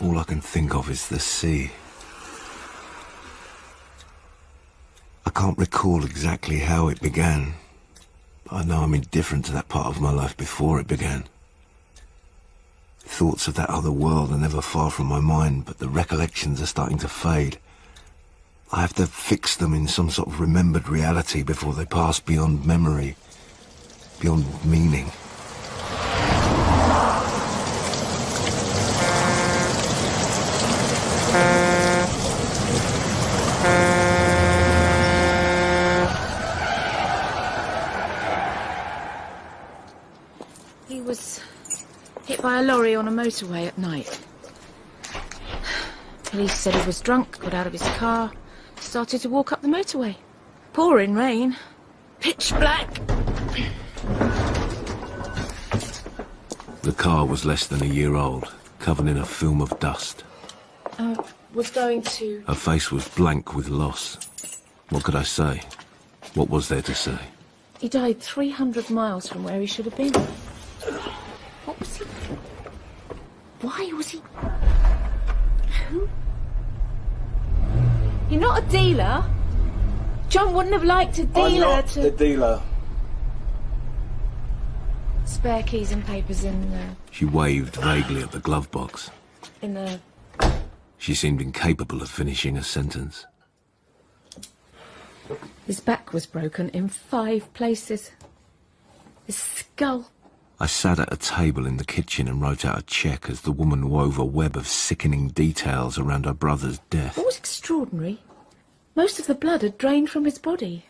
All I can think of is the sea. I can't recall exactly how it began, but I know I'm indifferent to that part of my life before it began. Thoughts of that other world are never far from my mind, but the recollections are starting to fade. I have to fix them in some sort of remembered reality before they pass beyond memory, beyond meaning. He was hit by a lorry on a motorway at night. Police said he was drunk, got out of his car, started to walk up the motorway. Pouring rain. Pitch black. The car was less than a year old, covered in a film of dust. Was going to... Her face was blank with loss. What could I say? What was there to say? He died 300 miles from where he should have been. What was he... Why was he... Who? You're not a dealer. John wouldn't have liked a dealer I'm not to... the dealer. Spare keys and papers in the... She waved vaguely at the glove box. in the... She seemed incapable of finishing a sentence. His back was broken in 5 places. His skull... I sat at a table in the kitchen and wrote out a cheque as the woman wove a web of sickening details around her brother's death. What was extraordinary? Most of the blood had drained from his body,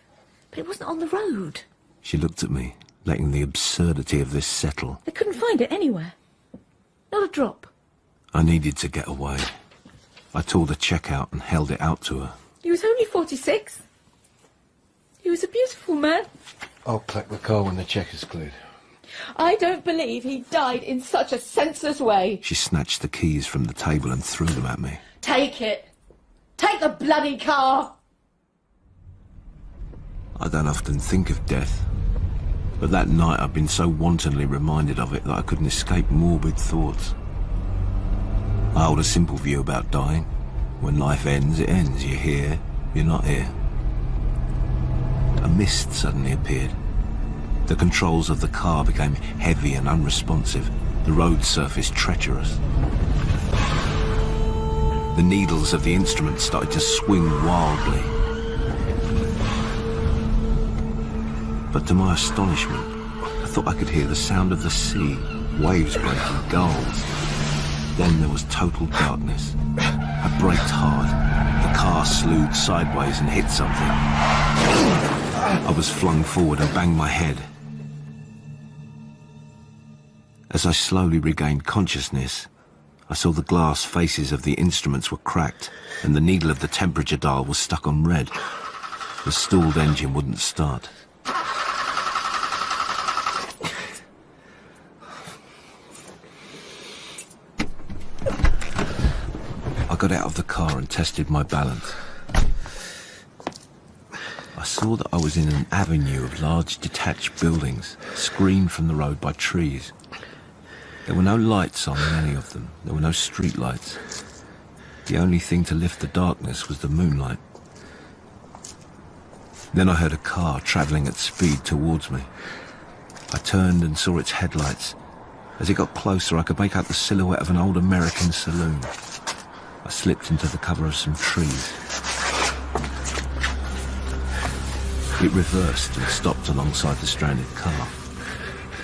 but it wasn't on the road. She looked at me, letting the absurdity of this settle. They couldn't find it anywhere. Not a drop. I needed to get away. I tore the cheque out and held it out to her. He was only 46. He was a beautiful man. I'll collect the car when the cheque is cleared. I don't believe he died in such a senseless way. She snatched the keys from the table and threw them at me. Take it. Take the bloody car. I don't often think of death, but that night I'd been so wantonly reminded of it that I couldn't escape morbid thoughts. I hold a simple view about dying. When life ends, it ends. You're here, you're not here. A mist suddenly appeared. The controls of the car became heavy and unresponsive, the road surface treacherous. The needles of the instrument started to swing wildly. But to my astonishment, I thought I could hear the sound of the sea, waves breaking, gulls. Then there was total darkness. I braked hard. The car slewed sideways and hit something. I was flung forward and banged my head. As I slowly regained consciousness, I saw the glass faces of the instruments were cracked and the needle of the temperature dial was stuck on red. The stalled engine wouldn't start. I got out of the car and tested my balance. I saw that I was in an avenue of large detached buildings, screened from the road by trees. There were no lights on in any of them. There were no street lights. The only thing to lift the darkness was the moonlight. Then I heard a car travelling at speed towards me. I turned and saw its headlights. As it got closer, I could make out the silhouette of an old American saloon. I slipped into the cover of some trees. It reversed and stopped alongside the stranded car.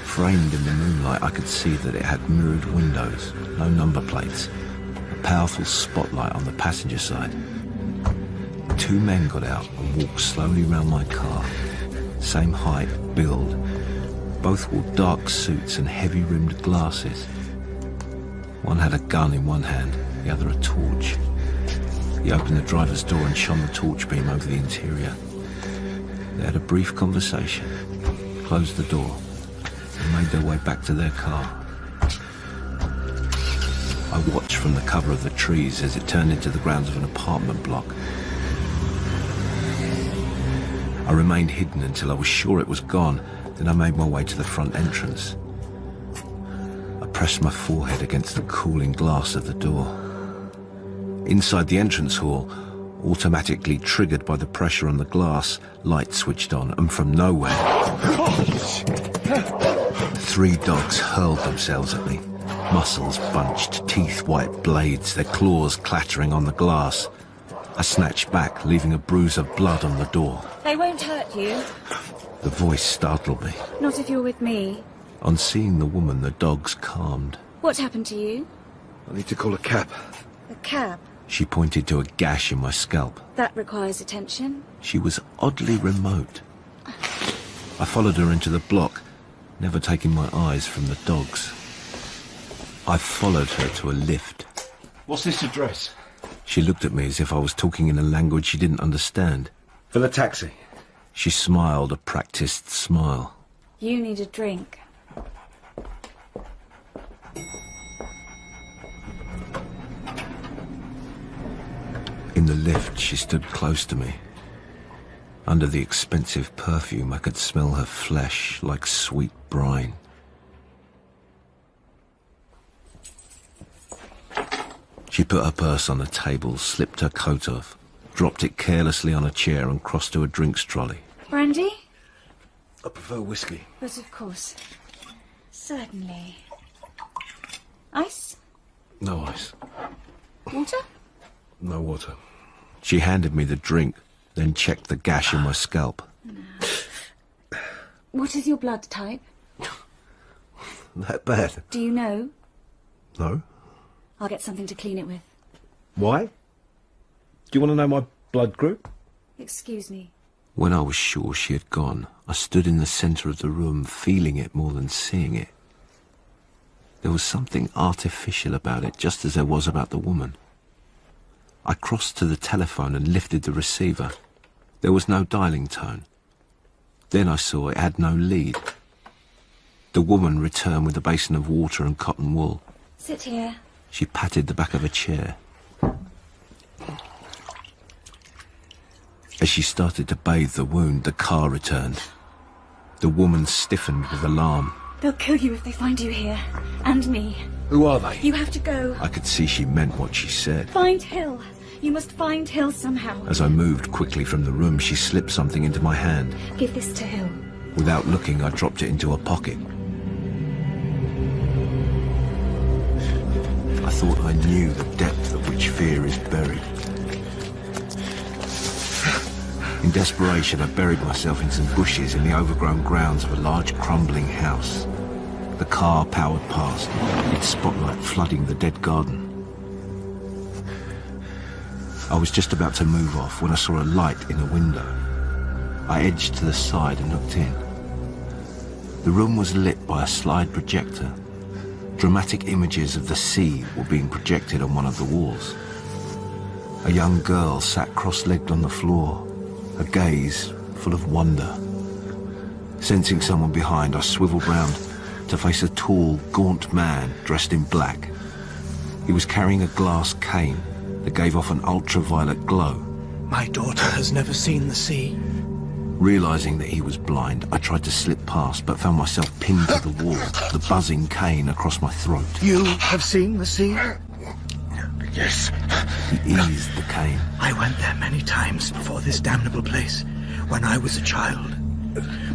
Framed in the moonlight, I could see that it had mirrored windows, no number plates, a powerful spotlight on the passenger side. 2 men got out and walked slowly round my car. Same height, build. Both wore dark suits and heavy-rimmed glasses. One had a gun in one hand, the other a torch. He opened the driver's door and shone the torch beam over the interior. They had a brief conversation, closed the door, and made their way back to their car. I watched from the cover of the trees as it turned into the grounds of an apartment block. I remained hidden until I was sure it was gone, then I made my way to the front entrance. I pressed my forehead against the cooling glass of the door. Inside the entrance hall, automatically triggered by the pressure on the glass, light switched on, and from nowhere, 3 dogs hurled themselves at me. Muscles bunched, teeth white blades, their claws clattering on the glass. I snatched back, leaving a bruise of blood on the door. They won't hurt you. The voice startled me. Not if you're with me. On seeing the woman, the dogs calmed. What happened to you? I need to call a cab. A cab? She pointed to a gash in my scalp. That requires attention. She was oddly remote. I followed her into the block, never taking my eyes from the dogs. I followed her to a lift. What's this address? She looked at me as if I was talking in a language she didn't understand. For the taxi. She smiled a practiced smile. You need a drink. In the lift, she stood close to me. Under the expensive perfume, I could smell her flesh like sweet brine. She put her purse on the table, slipped her coat off, dropped it carelessly on a chair and crossed to a drinks trolley. Brandy? I prefer whiskey. But of course. Certainly. Ice? No ice. Water? No water. She handed me the drink, then checked the gash in my scalp. What is your blood type? That bad? Do you know? No. I'll get something to clean it with. Why? Do you want to know my blood group? Excuse me. When I was sure she had gone, I stood in the centre of the room, feeling it more than seeing it. There was something artificial about it, just as there was about the woman. I crossed to the telephone and lifted the receiver. There was no dialing tone. Then I saw it had no lead. The woman returned with a basin of water and cotton wool. Sit here. She patted the back of a chair. As she started to bathe the wound, the car returned. The woman stiffened with alarm. They'll kill you if they find you here. And me. Who are they? You have to go. I could see she meant what she said. Find Hill. You must find Hill somehow. As I moved quickly from the room, she slipped something into my hand. Give this to Hill. Without looking, I dropped it into her pocket. I thought I knew the depth at which fear is buried. In desperation, I buried myself in some bushes in the overgrown grounds of a large crumbling house. The car powered past, its spotlight flooding the dead garden. I was just about to move off when I saw a light in a window. I edged to the side and looked in. The room was lit by a slide projector. Dramatic images of the sea were being projected on one of the walls. A young girl sat cross-legged on the floor, her gaze full of wonder. Sensing someone behind, I swiveled round to face a tall, gaunt man dressed in black. He was carrying a glass cane that gave off an ultraviolet glow. My daughter has never seen the sea. Realizing that he was blind, I tried to slip past, but found myself pinned to the wall, the buzzing cane across my throat. You have seen the sea? Yes. He eased the cane. I went there many times before this damnable place, when I was a child.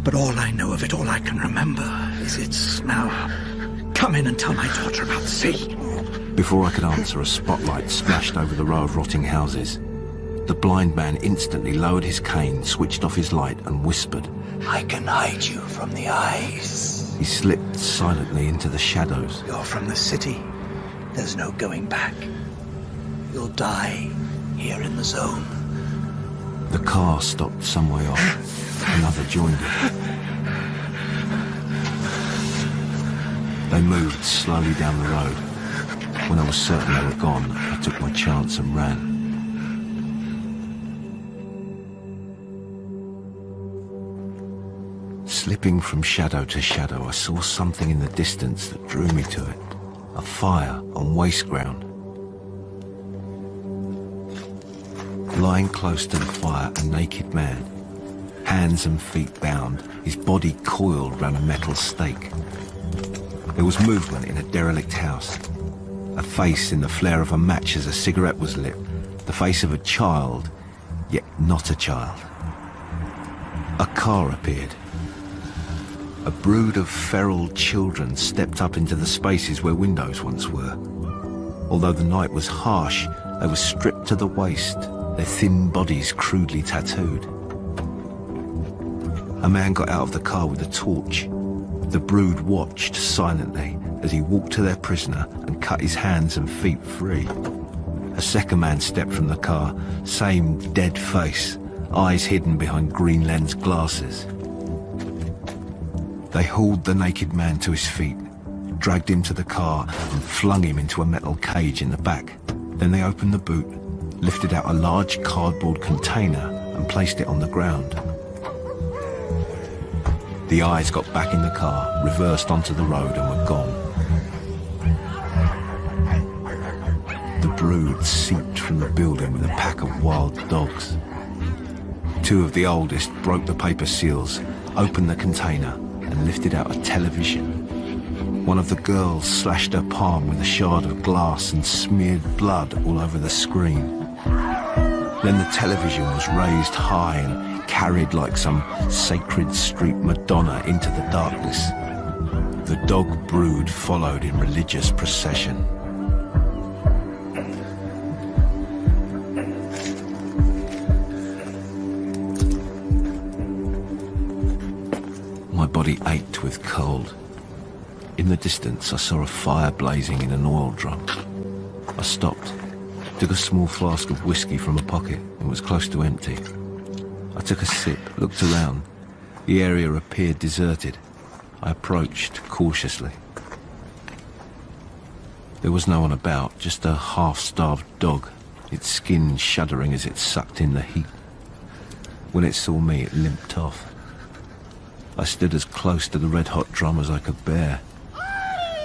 But all I know of it, all I can remember, is its smell. Come in and tell my daughter about the sea. Before I could answer, a spotlight splashed over the row of rotting houses. The blind man instantly lowered his cane, switched off his light, and whispered. I can hide you from the eyes. He slipped silently into the shadows. You're from the city. There's no going back. You'll die here in the zone. The car stopped some way off. Another joined it. They moved slowly down the road. When I was certain they were gone, I took my chance and ran. Slipping from shadow to shadow, I saw something in the distance that drew me to it. A fire on waste ground. Lying close to the fire, a naked man, hands and feet bound, his body coiled round a metal stake. There was movement in a derelict house. A face in the flare of a match as a cigarette was lit. The face of a child, yet not a child. A car appeared. A brood of feral children stepped up into the spaces where windows once were. Although the night was harsh, they were stripped to the waist, their thin bodies crudely tattooed. A man got out of the car with a torch. The brood watched silently as he walked to their prisoner and cut his hands and feet free. A second man stepped from the car, same dead face, eyes hidden behind green lens glasses. They hauled the naked man to his feet, dragged him to the car and flung him into a metal cage in the back. Then they opened the boot, lifted out a large cardboard container and placed it on the ground. The eyes got back in the car, reversed onto the road and were gone. The brood seeped from the building with a pack of wild dogs. Two of the oldest broke the paper seals, opened the container and lifted out a television. One of the girls slashed her palm with a shard of glass and smeared blood all over the screen. Then the television was raised high and carried like some sacred street Madonna into the darkness. The dog brood followed in religious procession. My body ached with cold. In the distance, I saw a fire blazing in an oil drum. I stopped, took a small flask of whiskey from a pocket. It was close to empty. I took a sip, looked around. The area appeared deserted. I approached cautiously. There was no one about, just a half-starved dog, its skin shuddering as it sucked in the heat. When it saw me, it limped off. I stood as close to the red-hot drum as I could bear.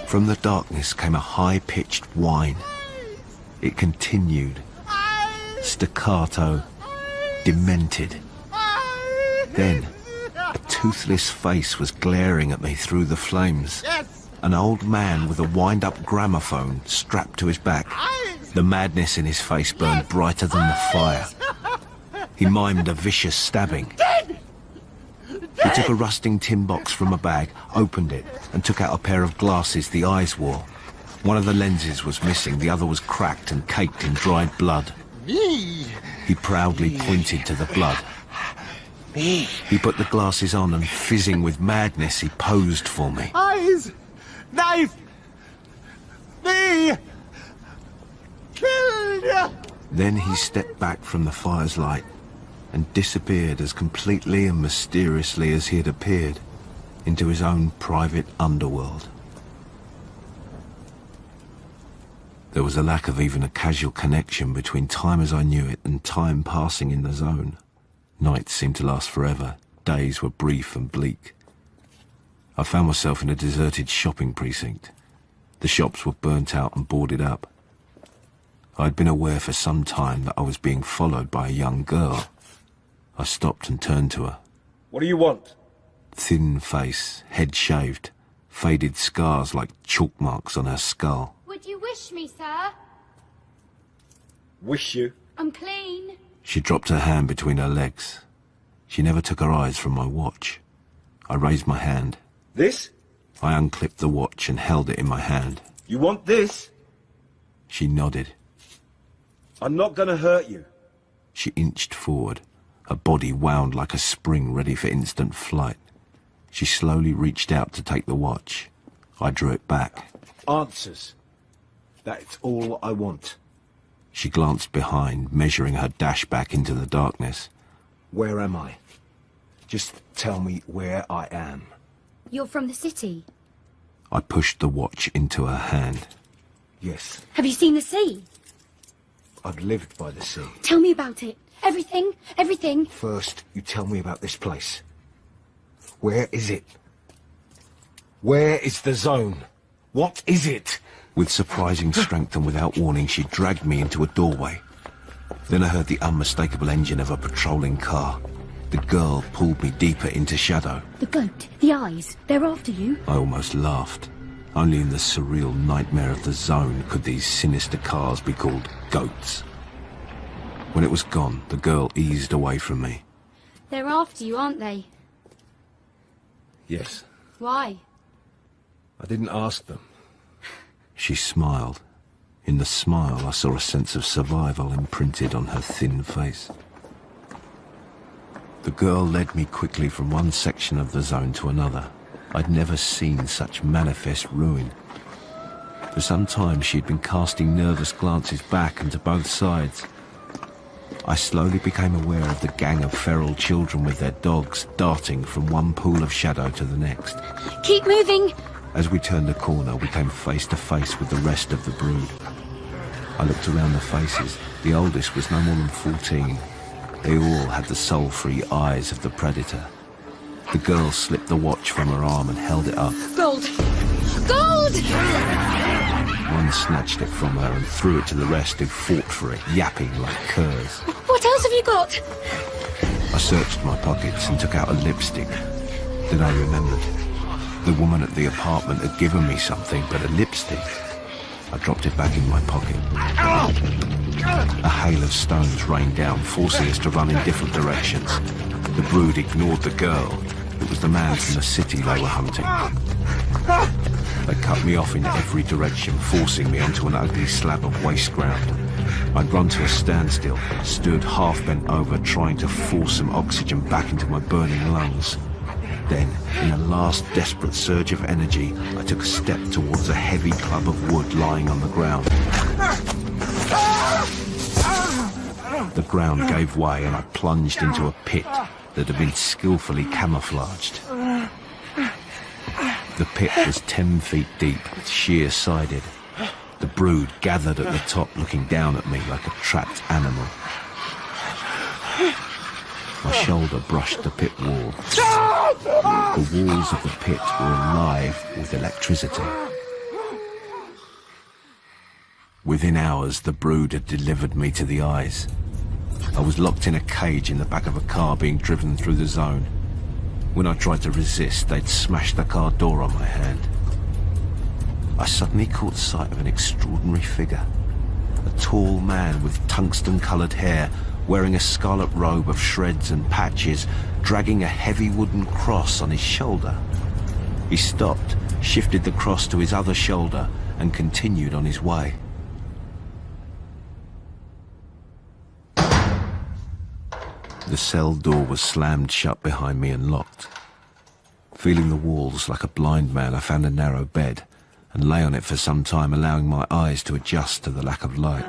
From the darkness came a high-pitched whine. It continued, staccato, demented. Then, a toothless face was glaring at me through the flames. An old man with a wind-up gramophone strapped to his back. The madness in his face burned brighter than the fire. He mimed a vicious stabbing. He took a rusting tin box from a bag, opened it, and took out a pair of glasses the eyes wore. One of the lenses was missing, the other was cracked and caked in dried blood. He proudly pointed to the blood. He put the glasses on and, fizzing with madness, he posed for me. Eyes! Knife! Me! Killed ya! Then he stepped back from the fire's light and disappeared as completely and mysteriously as he had appeared, into his own private underworld. There was a lack of even a casual connection between time as I knew it and time passing in the zone. Nights seemed to last forever. Days were brief and bleak. I found myself in a deserted shopping precinct. The shops were burnt out and boarded up. I'd been aware for some time that I was being followed by a young girl. I stopped and turned to her. What do you want? Thin face, head shaved, faded scars like chalk marks on her skull. Would you wish me, sir? Wish you? I'm clean. She dropped her hand between her legs. She never took her eyes from my watch. I raised my hand. This? I unclipped the watch and held it in my hand. You want this? She nodded. I'm not gonna hurt you. She inched forward, her body wound like a spring ready for instant flight. She slowly reached out to take the watch. I drew it back. Answers. That's all I want. She glanced behind, measuring her dash back into the darkness. Where am I? Just tell me where I am. You're from the city. I pushed the watch into her hand. Yes, Have you seen the sea? I've lived by the sea. Tell me about it. Everything, everything. First, you tell me about this place. Where is it? Where is the zone? What is it? With surprising strength and without warning, she dragged me into a doorway. Then I heard the unmistakable engine of a patrolling car. The girl pulled me deeper into shadow. The goat, the eyes, they're after you. I almost laughed. Only in the surreal nightmare of the zone could these sinister cars be called goats. When it was gone, the girl eased away from me. They're after you, aren't they? Yes. Why? I didn't ask them. She smiled. In the smile, I saw a sense of survival imprinted on her thin face. The girl led me quickly from one section of the zone to another. I'd never seen such manifest ruin. For some time she'd been casting nervous glances back and to both sides. I slowly became aware of the gang of feral children with their dogs darting from one pool of shadow to the next. Keep moving! As we turned the corner, we came face to face with the rest of the brood. I looked around the faces. The oldest was no more than 14. They all had the soul-free eyes of the predator. The girl slipped the watch from her arm and held it up. Gold! Gold! One snatched it from her and threw it to the rest who fought for it, yapping like curs. What else have you got? I searched my pockets and took out a lipstick. Then I remembered. The woman at the apartment had given me something, but a lipstick. I dropped it back in my pocket. A hail of stones rained down, forcing us to run in different directions. The brood ignored the girl. It was the man from the city they were hunting. They cut me off in every direction, forcing me onto an ugly slab of waste ground. I'd run to a standstill, stood half bent over, trying to force some oxygen back into my burning lungs. Then, in a last desperate surge of energy, I took a step towards a heavy club of wood lying on the ground. The ground gave way and I plunged into a pit that had been skillfully camouflaged. The pit was 10 feet deep, sheer-sided. The brood gathered at the top, looking down at me like a trapped animal. My shoulder brushed the pit wall. The walls of the pit were alive with electricity. Within hours, the brood had delivered me to the eyes. I was locked in a cage in the back of a car being driven through the zone. When I tried to resist, they'd smashed the car door on my hand. I suddenly caught sight of an extraordinary figure. A tall man with tungsten-coloured hair, wearing a scarlet robe of shreds and patches, dragging a heavy wooden cross on his shoulder. He stopped, shifted the cross to his other shoulder, and continued on his way. The cell door was slammed shut behind me and locked. Feeling the walls like a blind man, I found a narrow bed and lay on it for some time, allowing my eyes to adjust to the lack of light.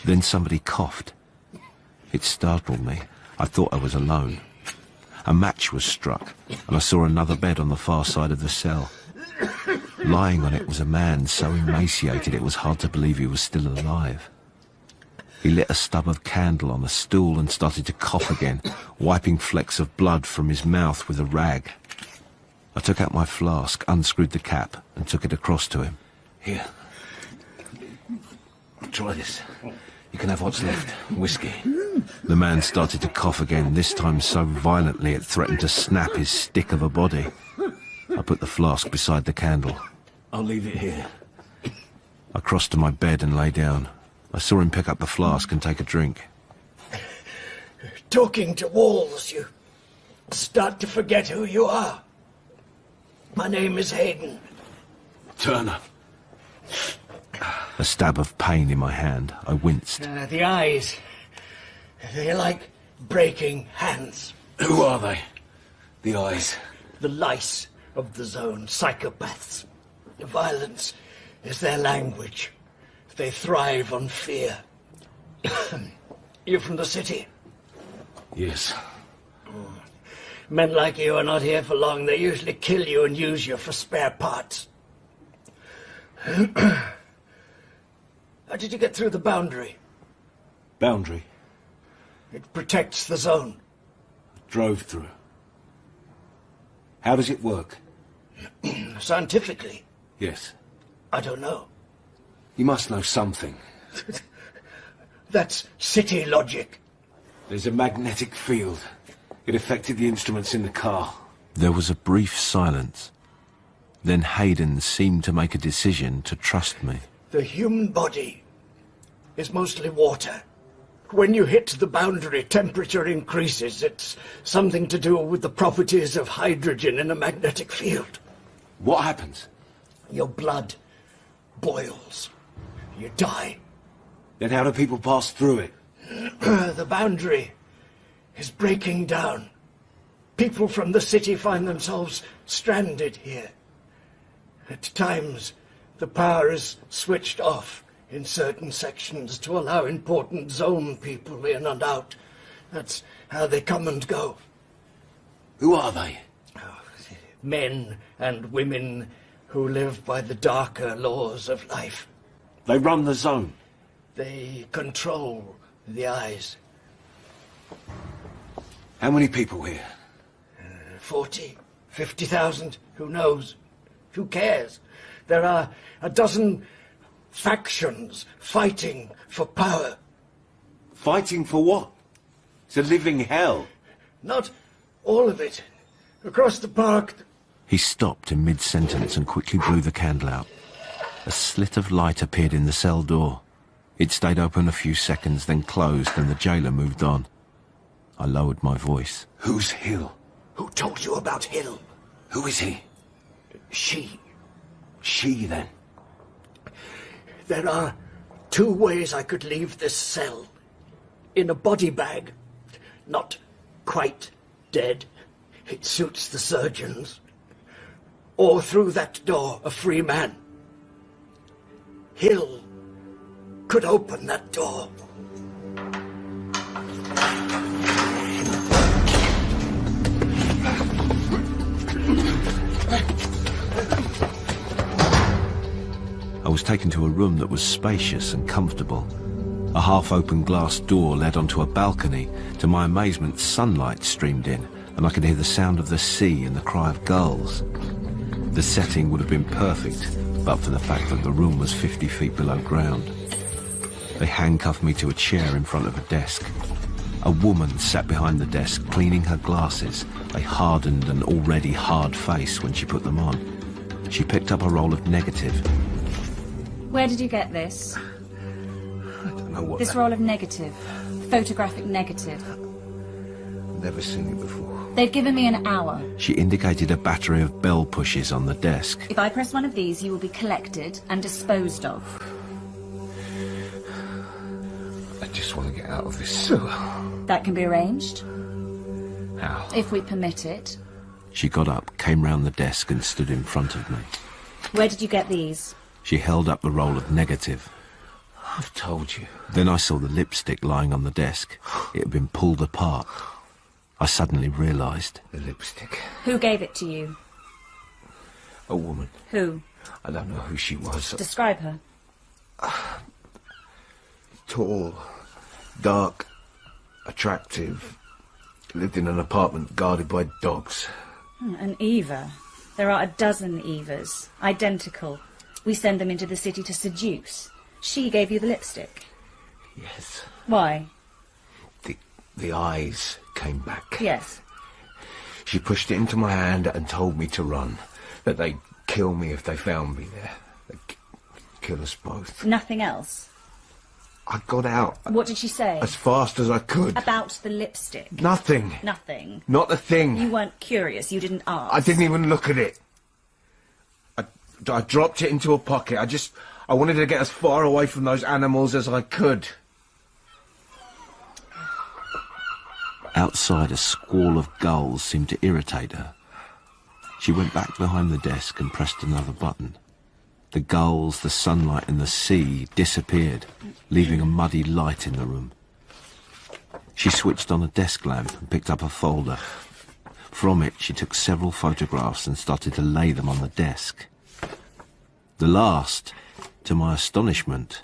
Then somebody coughed. It startled me. I thought I was alone. A match was struck, and I saw another bed on the far side of the cell. Lying on it was a man so emaciated it was hard to believe he was still alive. He lit a stub of candle on a stool and started to cough again, wiping flecks of blood from his mouth with a rag. I took out my flask, unscrewed the cap, and took it across to him. Here. Try this. You can have what's left. Whiskey. The man started to cough again, this time so violently it threatened to snap his stick of a body. I put the flask beside the candle. I'll leave it here. I crossed to my bed and lay down. I saw him pick up the flask and take a drink. Talking to walls, you start to forget who you are. My name is Hayden. Turner. A stab of pain in my hand. I winced. The eyes, they're like breaking hands. Who are they? The eyes. The lice of the zone, psychopaths. Violence is their language. They thrive on fear. You're from the city? Yes. Men like you are not here for long. They usually kill you and use you for spare parts. How did you get through the boundary? Boundary? It protects the zone. Drove through. How does it work? Scientifically? Yes. I don't know. You must know something. That's city logic. There's a magnetic field. It affected the instruments in the car. There was a brief silence. Then Hayden seemed to make a decision to trust me. The human body is mostly water. When you hit the boundary, temperature increases. It's something to do with the properties of hydrogen in a magnetic field. What happens? Your blood boils. You die. Then how do people pass through it? The boundary is breaking down. People from the city find themselves stranded here. At times, the power is switched off in certain sections to allow important zone people in and out. That's how they come and go. Who are they? Men and women who live by the darker laws of life. They run the zone. They control the eyes. How many people here? 40, 50,000, who knows? Who cares? There are a dozen factions fighting for power. Fighting for what? It's a living hell. Not all of it. Across the park... He stopped in mid-sentence and quickly blew the candle out. A slit of light appeared in the cell door. It stayed open a few seconds, then closed, and the jailer moved on. I lowered my voice. Who's Hill? Who told you about Hill? Who is he? She. She, then? There are 2 ways I could leave this cell. In a body bag. Not quite dead. It suits the surgeons. Or through that door, a free man. Hill could open that door. I was taken to a room that was spacious and comfortable. A half-open glass door led onto a balcony. To my amazement, sunlight streamed in, and I could hear the sound of the sea and the cry of gulls. The setting would have been perfect, but for the fact that the room was 50 feet below ground. They handcuffed me to a chair in front of a desk. A woman sat behind the desk, cleaning her glasses, a hardened and already hard face when she put them on. She picked up a roll of negative. Where did you get this? I don't know what This roll of negative. Photographic negative. Never seen it before. They've given me an hour. She indicated a battery of bell pushes on the desk. If I press one of these, you will be collected and disposed of. I just want to get out of this sewer. That can be arranged, How? if we permit it. She got up, came round the desk and stood in front of me. Where did you get these? She held up the roll of negative. I've told you. Then I saw the lipstick lying on the desk. It had been pulled apart. I suddenly realised. The lipstick. Who gave it to you? A woman. Who? I don't know who she was. Describe her. Tall, dark, attractive. Lived in an apartment guarded by dogs. An Eva. There are a dozen Evas. Identical. We send them into the city to seduce. She gave you the lipstick. Yes. Why? The eyes came back. Yes. She pushed it into my hand and told me to run. That they'd kill me if they found me there. They'd kill us both. Nothing else? I got out. What did she say? As fast as I could. About the lipstick? Nothing. Nothing. Not a thing. You weren't curious. You didn't ask. I didn't even look at it. I dropped it into a pocket. I wanted to get as far away from those animals as I could. Outside, a squall of gulls seemed to irritate her. She went back behind the desk and pressed another button. The gulls, the sunlight and the sea disappeared, leaving a muddy light in the room. She switched on a desk lamp and picked up a folder. From it, she took several photographs and started to lay them on the desk. The last, to my astonishment,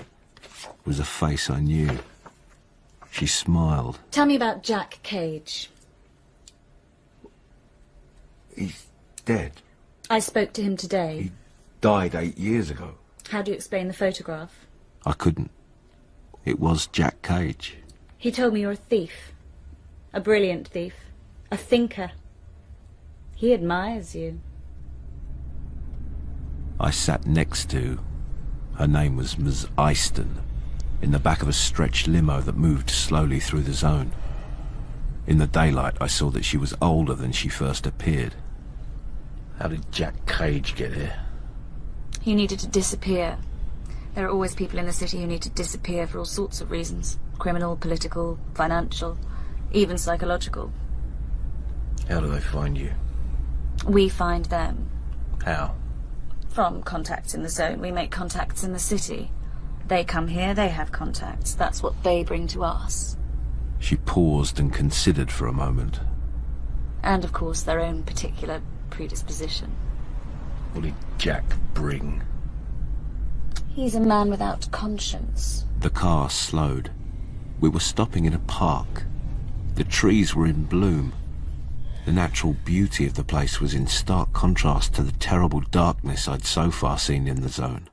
was a face I knew. She smiled. Tell me about Jack Cage. He's dead. I spoke to him today. He died 8 years ago. How do you explain the photograph? I couldn't. It was Jack Cage. He told me you're a thief. A brilliant thief. A thinker. He admires you. I sat next to, her name was Ms. Eyston, in the back of a stretched limo that moved slowly through the zone. In the daylight, I saw that she was older than she first appeared. How did Jack Cage get here? He needed to disappear. There are always people in the city who need to disappear for all sorts of reasons. Criminal, political, financial, even psychological. How do they find you? We find them. How? From contacts in the zone. We make contacts in the city. They come here, they have contacts. That's what they bring to us. She paused and considered for a moment. And, of course, their own particular predisposition. What did Jack bring? He's a man without conscience. The car slowed. We were stopping in a park. The trees were in bloom. The natural beauty of the place was in stark contrast to the terrible darkness I'd so far seen in the zone.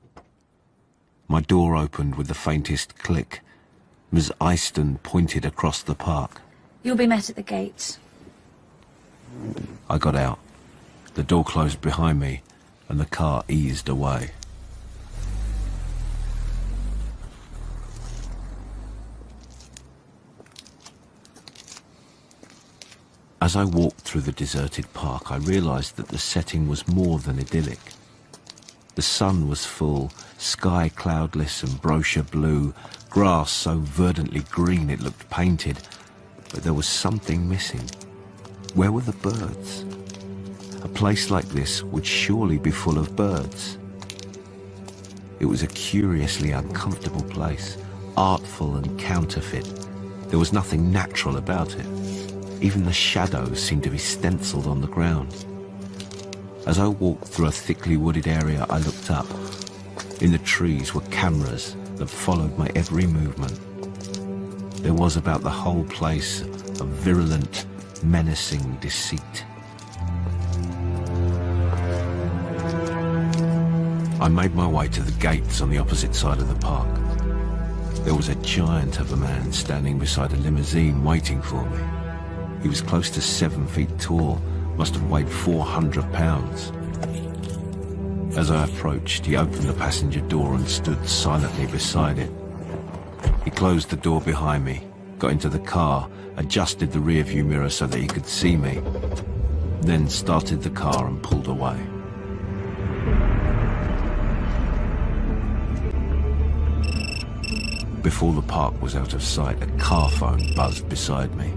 My door opened with the faintest click. Ms. Eyston pointed across the park. You'll be met at the gate. I got out. The door closed behind me, and the car eased away. As I walked through the deserted park, I realized that the setting was more than idyllic. The sun was full, sky cloudless and brochure blue, grass so verdantly green it looked painted, but there was something missing. Where were the birds? A place like this would surely be full of birds. It was a curiously uncomfortable place, artful and counterfeit. There was nothing natural about it. Even the shadows seemed to be stenciled on the ground. As I walked through a thickly wooded area, I looked up. In the trees were cameras that followed my every movement. There was about the whole place a virulent, menacing deceit. I made my way to the gates on the opposite side of the park. There was a giant of a man standing beside a limousine waiting for me. He was close to 7 feet tall, must have weighed 400 pounds. As I approached, he opened the passenger door and stood silently beside it. He closed the door behind me, got into the car, adjusted the rearview mirror so that he could see me, then started the car and pulled away. Before the park was out of sight, a car phone buzzed beside me.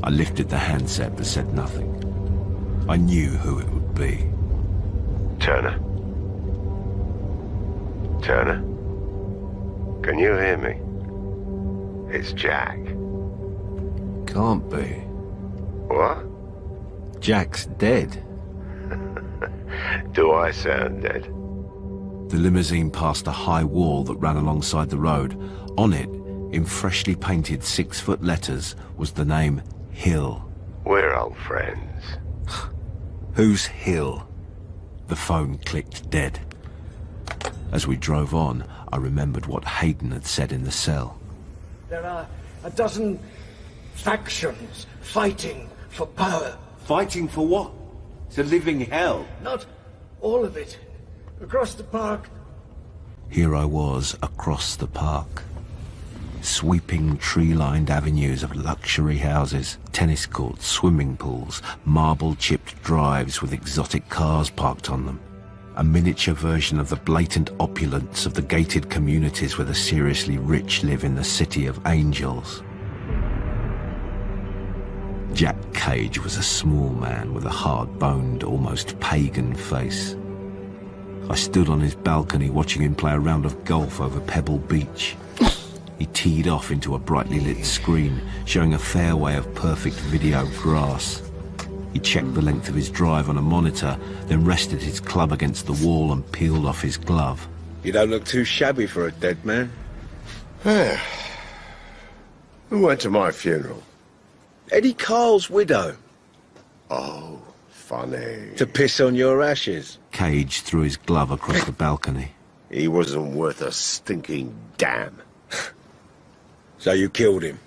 I lifted the handset but said nothing. I knew who it would be. Turner? Turner? Can you hear me? It's Jack. Can't be. What? Jack's dead. Do I sound dead? The limousine passed a high wall that ran alongside the road. On it, in freshly painted 6-foot letters, was the name Hill. We're old friends. Who's Hill? The phone clicked dead. As we drove on, I remembered what Hayden had said in the cell. There are a dozen factions fighting for power. Fighting for what? It's a living hell. Not all of it. Across the park. Here I was, across the park. Sweeping tree-lined avenues of luxury houses, tennis courts, swimming pools, marble-chipped drives with exotic cars parked on them. A miniature version of the blatant opulence of the gated communities where the seriously rich live in the City of Angels. Jack Cage was a small man with a hard-boned, almost pagan face. I stood on his balcony watching him play a round of golf over Pebble Beach. He teed off into a brightly lit screen, showing a fairway of perfect video grass. He checked the length of his drive on a monitor, then rested his club against the wall and peeled off his glove. You don't look too shabby for a dead man. Who went to my funeral? Eddie Carl's widow. Oh, funny. To piss on your ashes. Cage threw his glove across the balcony. He wasn't worth a stinking damn. So you killed him?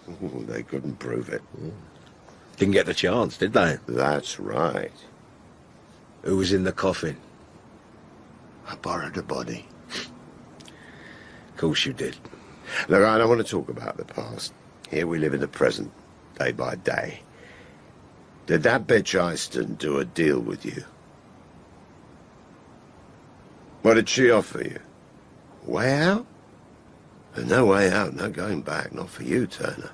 They couldn't prove it. Didn't get the chance, did they? That's right. Who was in the coffin? I borrowed a body. Of course you did. Look, I don't want to talk about the past. Here we live in the present, day by day. Did that bitch Easton do a deal with you? What did she offer you? Way out? There's no way out, no going back, not for you, Turner.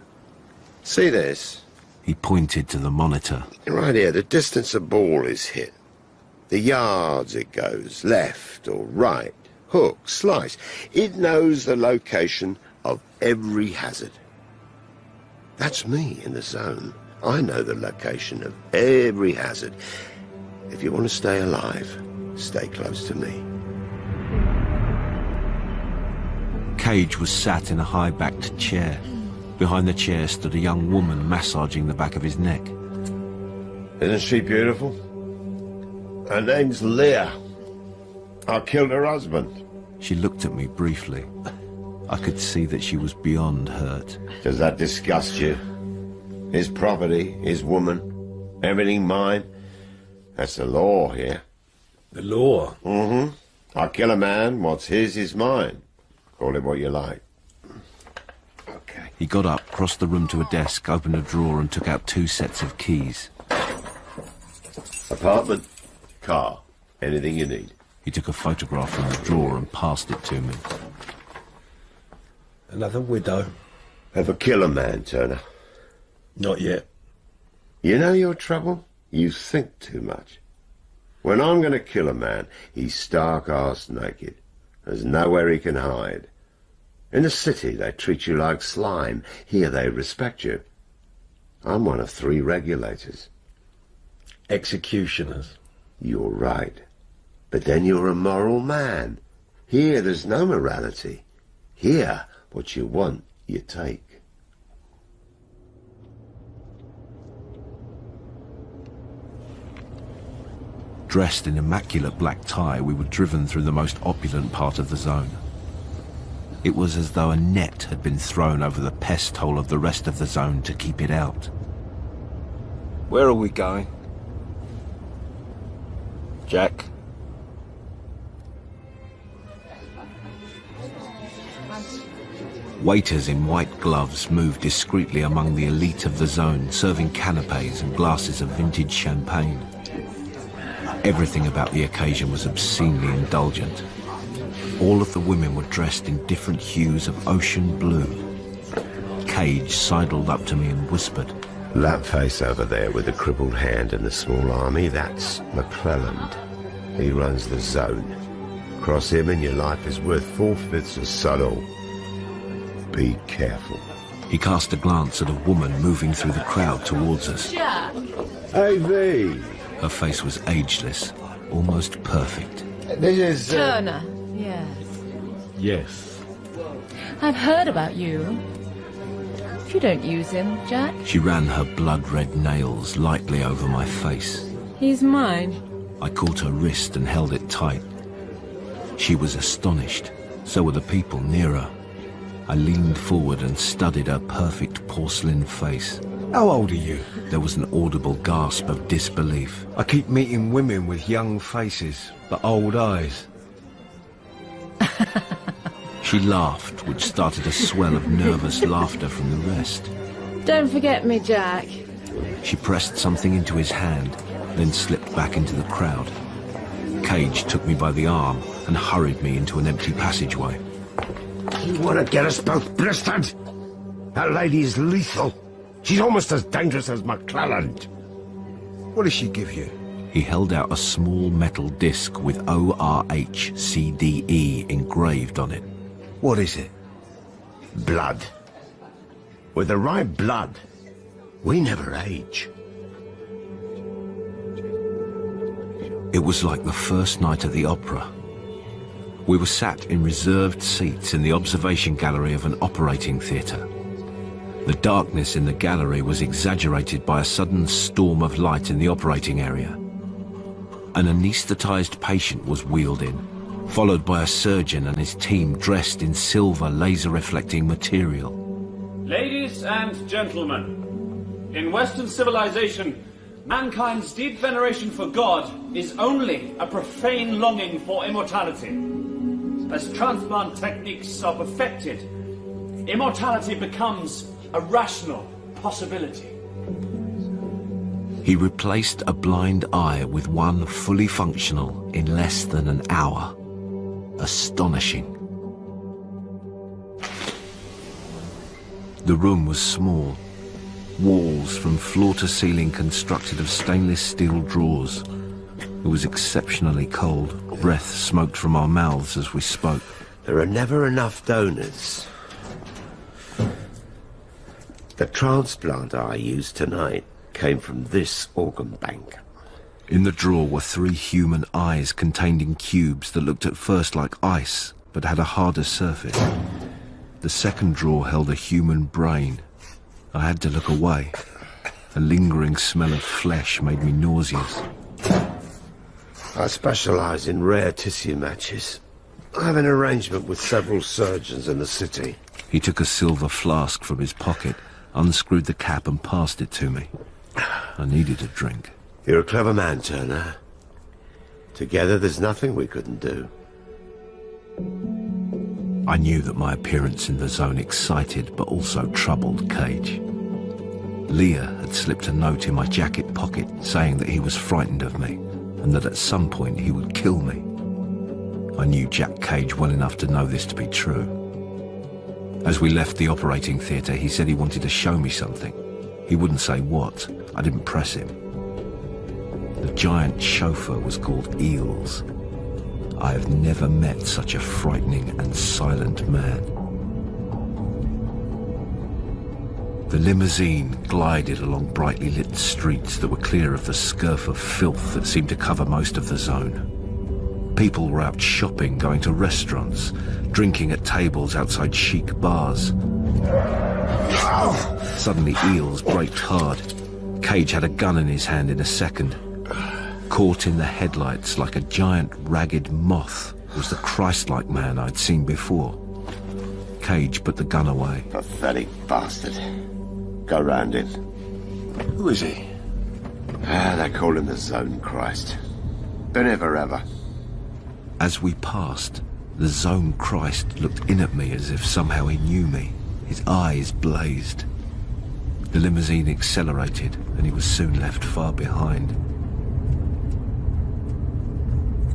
See this? He pointed to the monitor. Right here, the distance a ball is hit. The yards it goes, left or right, hook, slice. It knows the location of every hazard. That's me in the zone. I know the location of every hazard. If you want to stay alive, stay close to me. Cage was sat in a high-backed chair. Behind the chair stood a young woman massaging the back of his neck. Isn't she beautiful? Her name's Leah. I killed her husband. She looked at me briefly. I could see that she was beyond hurt. Does that disgust you? His property, his woman, everything mine. That's the law here. The law? Mm-hmm. I kill a man, what's his is mine. Call it what you like. Okay. He got up, crossed the room to a desk, opened a drawer and took out 2 sets of keys. Apartment, car, anything you need. He took a photograph from the drawer and passed it to me. Another widow? Ever kill a man, Turner? Not yet. You know your trouble? You think too much. When I'm going to kill a man, he's stark-ass naked. There's nowhere he can hide. In the city, they treat you like slime. Here, they respect you. I'm one of 3 regulators. Executioners. You're right. But then you're a moral man. Here, there's no morality. Here, what you want, you take. Dressed in immaculate black tie, we were driven through the most opulent part of the zone. It was as though a net had been thrown over the pest hole of the rest of the zone to keep it out. Where are we going? Jack? Waiters in white gloves moved discreetly among the elite of the zone, serving canapes and glasses of vintage champagne. Everything about the occasion was obscenely indulgent. All of the women were dressed in different hues of ocean blue. Cage sidled up to me and whispered, That face over there with the crippled hand and the small army, that's McClelland. He runs the zone. Cross him and your life is worth 4/5 of Sodal. Be careful. He cast a glance at a woman moving through the crowd towards us. Jack. Hey, V. Her face was ageless, almost perfect. This is... Turner, yes. Yes. I've heard about you. You don't use him, Jack. She ran her blood-red nails lightly over my face. He's mine. I caught her wrist and held it tight. She was astonished. So were the people near her. I leaned forward and studied her perfect porcelain face. How old are you? There was an audible gasp of disbelief. I keep meeting women with young faces, but old eyes. She laughed, which started a swell of nervous laughter from the rest. Don't forget me, Jack. She pressed something into his hand, then slipped back into the crowd. Cage took me by the arm and hurried me into an empty passageway. You want to get us both blistered? That lady is lethal. She's almost as dangerous as McClelland. What does she give you? He held out a small metal disc with ORHCDE engraved on it. What is it? Blood. With the right blood, we never age. It was like the first night of the opera. We were sat in reserved seats in the observation gallery of an operating theatre. The darkness in the gallery was exaggerated by a sudden storm of light in the operating area. An anaesthetized patient was wheeled in, followed by a surgeon and his team dressed in silver laser-reflecting material. Ladies and gentlemen, in Western civilization, Mankind's deep veneration for God is only a profane longing for immortality. As transplant techniques are perfected, immortality becomes a rational possibility. He replaced a blind eye with one fully functional in less than an hour. Astonishing. The room was small. Walls from floor to ceiling constructed of stainless steel drawers. It was exceptionally cold. Breath smoked from our mouths as we spoke. There are never enough donors. The transplant I used tonight came from this organ bank. In the drawer were 3 human eyes contained in cubes that looked at first like ice, but had a harder surface. The second drawer held a human brain. I had to look away. A lingering smell of flesh made me nauseous. I specialise in rare tissue matches. I have an arrangement with several surgeons in the city. He took a silver flask from his pocket, unscrewed the cap and passed it to me. I needed a drink. You're a clever man, Turner. Together there's nothing we couldn't do. I knew that my appearance in the zone excited but also troubled Cage. Leah had slipped a note in my jacket pocket saying that he was frightened of me and that at some point he would kill me. I knew Jack Cage well enough to know this to be true. As we left the operating theatre, he said he wanted to show me something. He wouldn't say what. I didn't press him. The giant chauffeur was called Eels. I have never met such a frightening and silent man. The limousine glided along brightly lit streets that were clear of the scurf of filth that seemed to cover most of the zone. People were out shopping, going to restaurants, drinking at tables outside chic bars. Suddenly Eels braked hard. Cage had a gun in his hand in a second. Caught in the headlights like a giant ragged moth was the Christ-like man I'd seen before. Cage put the gun away. Pathetic bastard. Go round him. Who is he? They call him the Zone Christ. Been here forever. As we passed, the Zone Christ looked in at me as if somehow he knew me. His eyes blazed. The limousine accelerated and he was soon left far behind.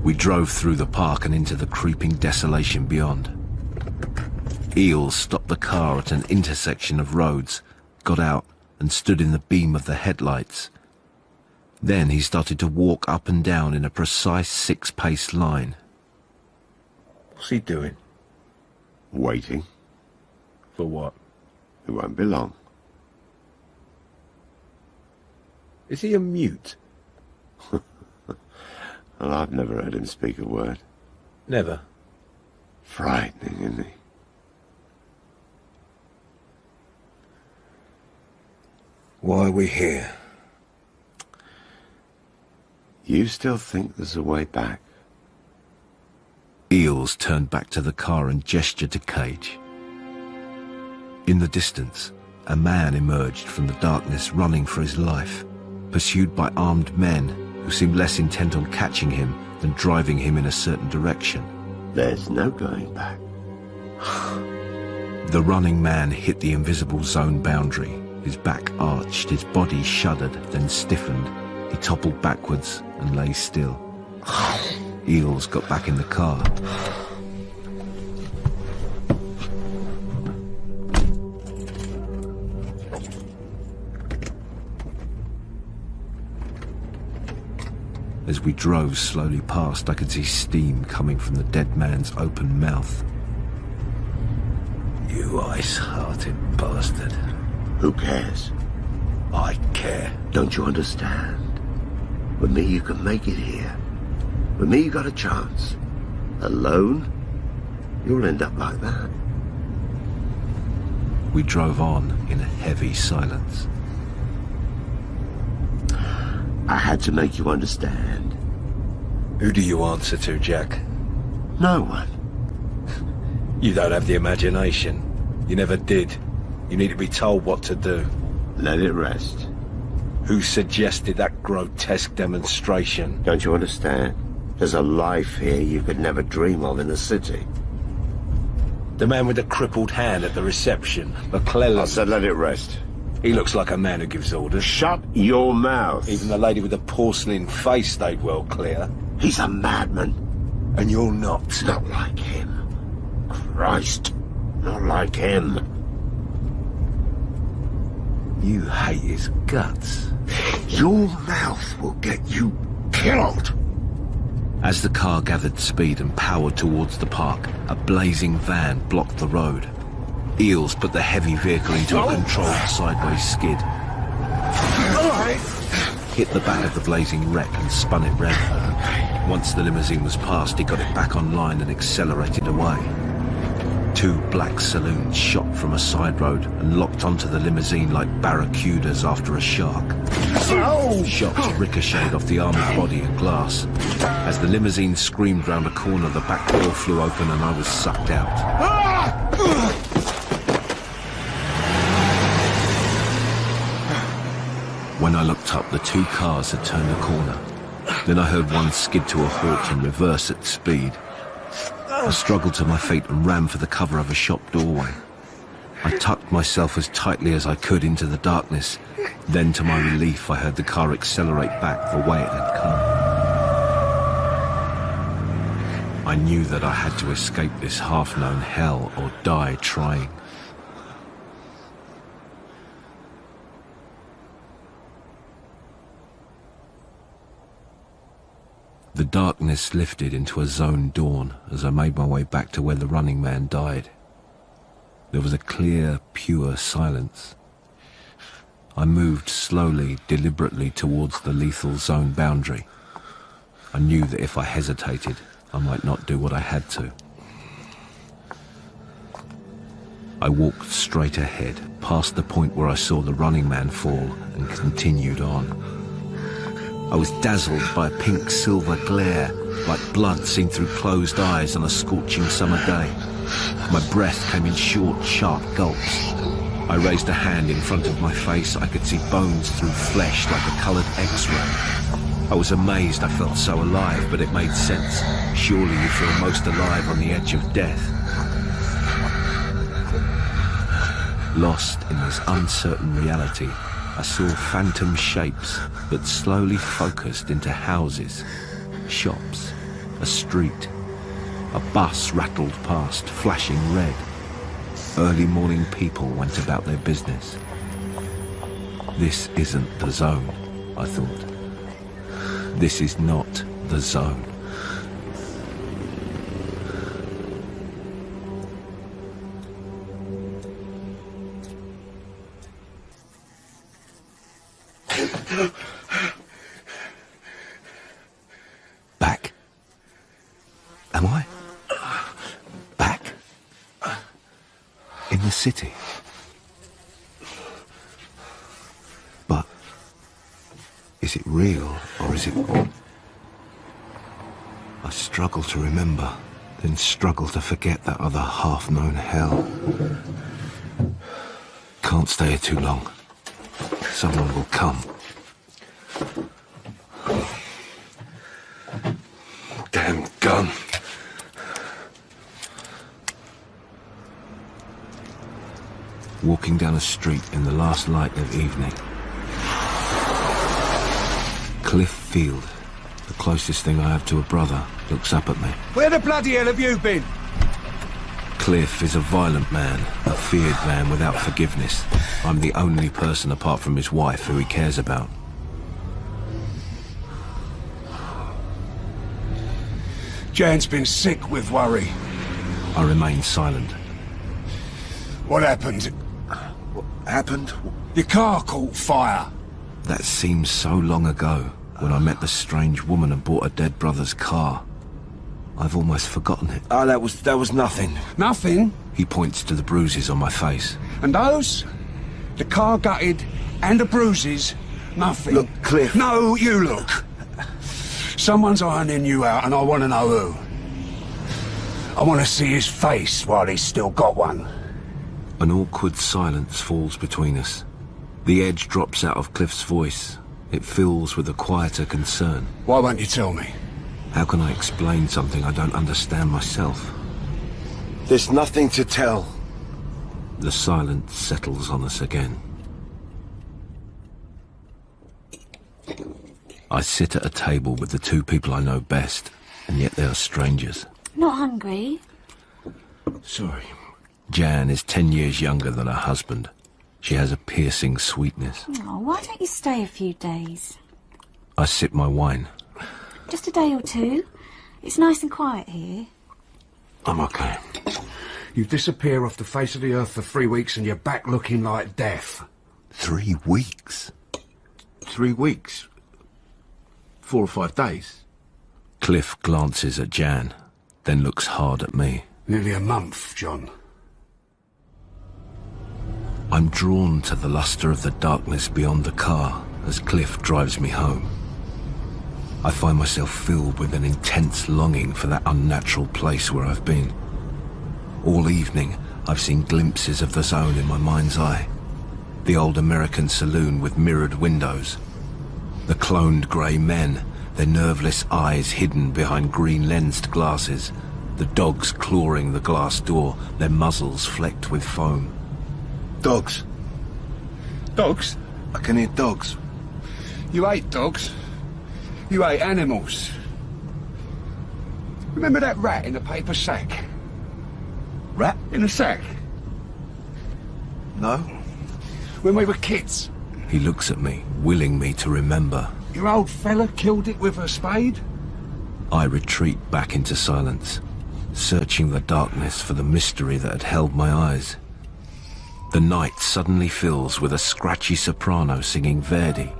We drove through the park and into the creeping desolation beyond. Eels stopped the car at an intersection of roads, got out and stood in the beam of the headlights. Then he started to walk up and down in a precise 6-pace line. What's he doing? Waiting. For what? It won't be long. Is he a mute? Well, I've never heard him speak a word. Never. Frightening, isn't he? Why are we here? You still think there's a way back? Eels turned back to the car and gestured to Cage. In the distance, a man emerged from the darkness running for his life, pursued by armed men who seemed less intent on catching him than driving him in a certain direction. There's no going back. The running man hit the invisible zone boundary. His back arched, his body shuddered, then stiffened. He toppled backwards and lay still. Eels got back in the car. As we drove slowly past, I could see steam coming from the dead man's open mouth. You ice-hearted bastard. Who cares? I care. Don't you understand? With me you can make it here. With me you got a chance. Alone, you'll end up like that. We drove on in a heavy silence. I had to make you understand. Who do you answer to, Jack? No one. You don't have the imagination. You never did. You need to be told what to do. Let it rest. Who suggested that grotesque demonstration? Don't you understand? There's a life here you could never dream of in the city. The man with the crippled hand at the reception, McClellan. I said let it rest. He looks like a man who gives orders. Shut your mouth. Even the lady with the porcelain face stayed well clear. He's a madman. And you're not. Not like him. Christ. Not like him. You hate his guts. Your mouth will get you killed. As the car gathered speed and powered towards the park, a blazing van blocked the road. Eels put the heavy vehicle into a controlled sideways skid. Hit the back of the blazing wreck and spun it round. Once the limousine was past, he got it back online and accelerated away. 2 black saloons shot from a side road and locked onto the limousine like barracudas after a shark. Shots ricocheted off the armoured body and glass. As the limousine screamed round a corner, the back door flew open and I was sucked out. When I looked up, the 2 cars had turned a corner. Then I heard one skid to a halt and reverse at speed. I struggled to my feet and ran for the cover of a shop doorway. I tucked myself as tightly as I could into the darkness. Then, to my relief, I heard the car accelerate back the way it had come. I knew that I had to escape this half-known hell or die trying. The darkness lifted into a zoned dawn as I made my way back to where the running man died. There was a clear, pure silence. I moved slowly, deliberately towards the lethal zone boundary. I knew that if I hesitated, I might not do what I had to. I walked straight ahead, past the point where I saw the running man fall, and continued on. I was dazzled by a pink-silver glare, like blood seen through closed eyes on a scorching summer day. My breath came in short, sharp gulps. I raised a hand in front of my face. I could see bones through flesh like a coloured X-ray. I was amazed I felt so alive, but it made sense. Surely you feel most alive on the edge of death. Lost in this uncertain reality, I saw phantom shapes that slowly focused into houses, shops, a street. A bus rattled past, flashing red. Early morning people went about their business. This isn't the zone, I thought. This is not the zone. Back. Am I? Back? In the city? But is it real or is it... I struggle to remember, then struggle to forget that other half-known hell. Can't stay here too long. Someone will come. Damn gun. Walking down a street in the last light of evening. Cliff Field, the closest thing I have to a brother, looks up at me. Where the bloody hell have you been? Cliff is a violent man, a feared man without forgiveness. I'm the only person apart from his wife who he cares about. Jan's been sick with worry. I remain silent. What happened? What happened? Your car caught fire. That seems so long ago, when I met the strange woman and bought a dead brother's car. I've almost forgotten it. Oh, that was nothing. Nothing? He points to the bruises on my face. And those? The car gutted and the bruises? Nothing. Look, Cliff. No, you look. Someone's ironing you out and I want to know who. I want to see his face while he's still got one. An awkward silence falls between us. The edge drops out of Cliff's voice. It fills with a quieter concern. Why won't you tell me? How can I explain something I don't understand myself? There's nothing to tell. The silence settles on us again. I sit at a table with the two people I know best, and yet they are strangers. Not hungry? Sorry. Jan is 10 years younger than her husband. She has a piercing sweetness. Oh, why don't you stay a few days? I sip my wine. Just a day or two. It's nice and quiet here. I'm okay. You disappear off the face of the earth for 3 weeks and you're back looking like death. 3 weeks? 3 weeks? 4 or 5 days? Cliff glances at Jan, then looks hard at me. Nearly a month, John. I'm drawn to the luster of the darkness beyond the car as Cliff drives me home. I find myself filled with an intense longing for that unnatural place where I've been. All evening, I've seen glimpses of the zone in my mind's eye. The old American saloon with mirrored windows. The cloned grey men, their nerveless eyes hidden behind green-lensed glasses. The dogs clawing the glass door, their muzzles flecked with foam. Dogs. Dogs? I can hear dogs. You ate dogs. You ate animals. Remember that rat in the paper sack? Rat? In a sack? No. When we were kids. He looks at me, willing me to remember. Your old fella killed it with a spade? I retreat back into silence, searching the darkness for the mystery that had held my eyes. The night suddenly fills with a scratchy soprano singing Verdi.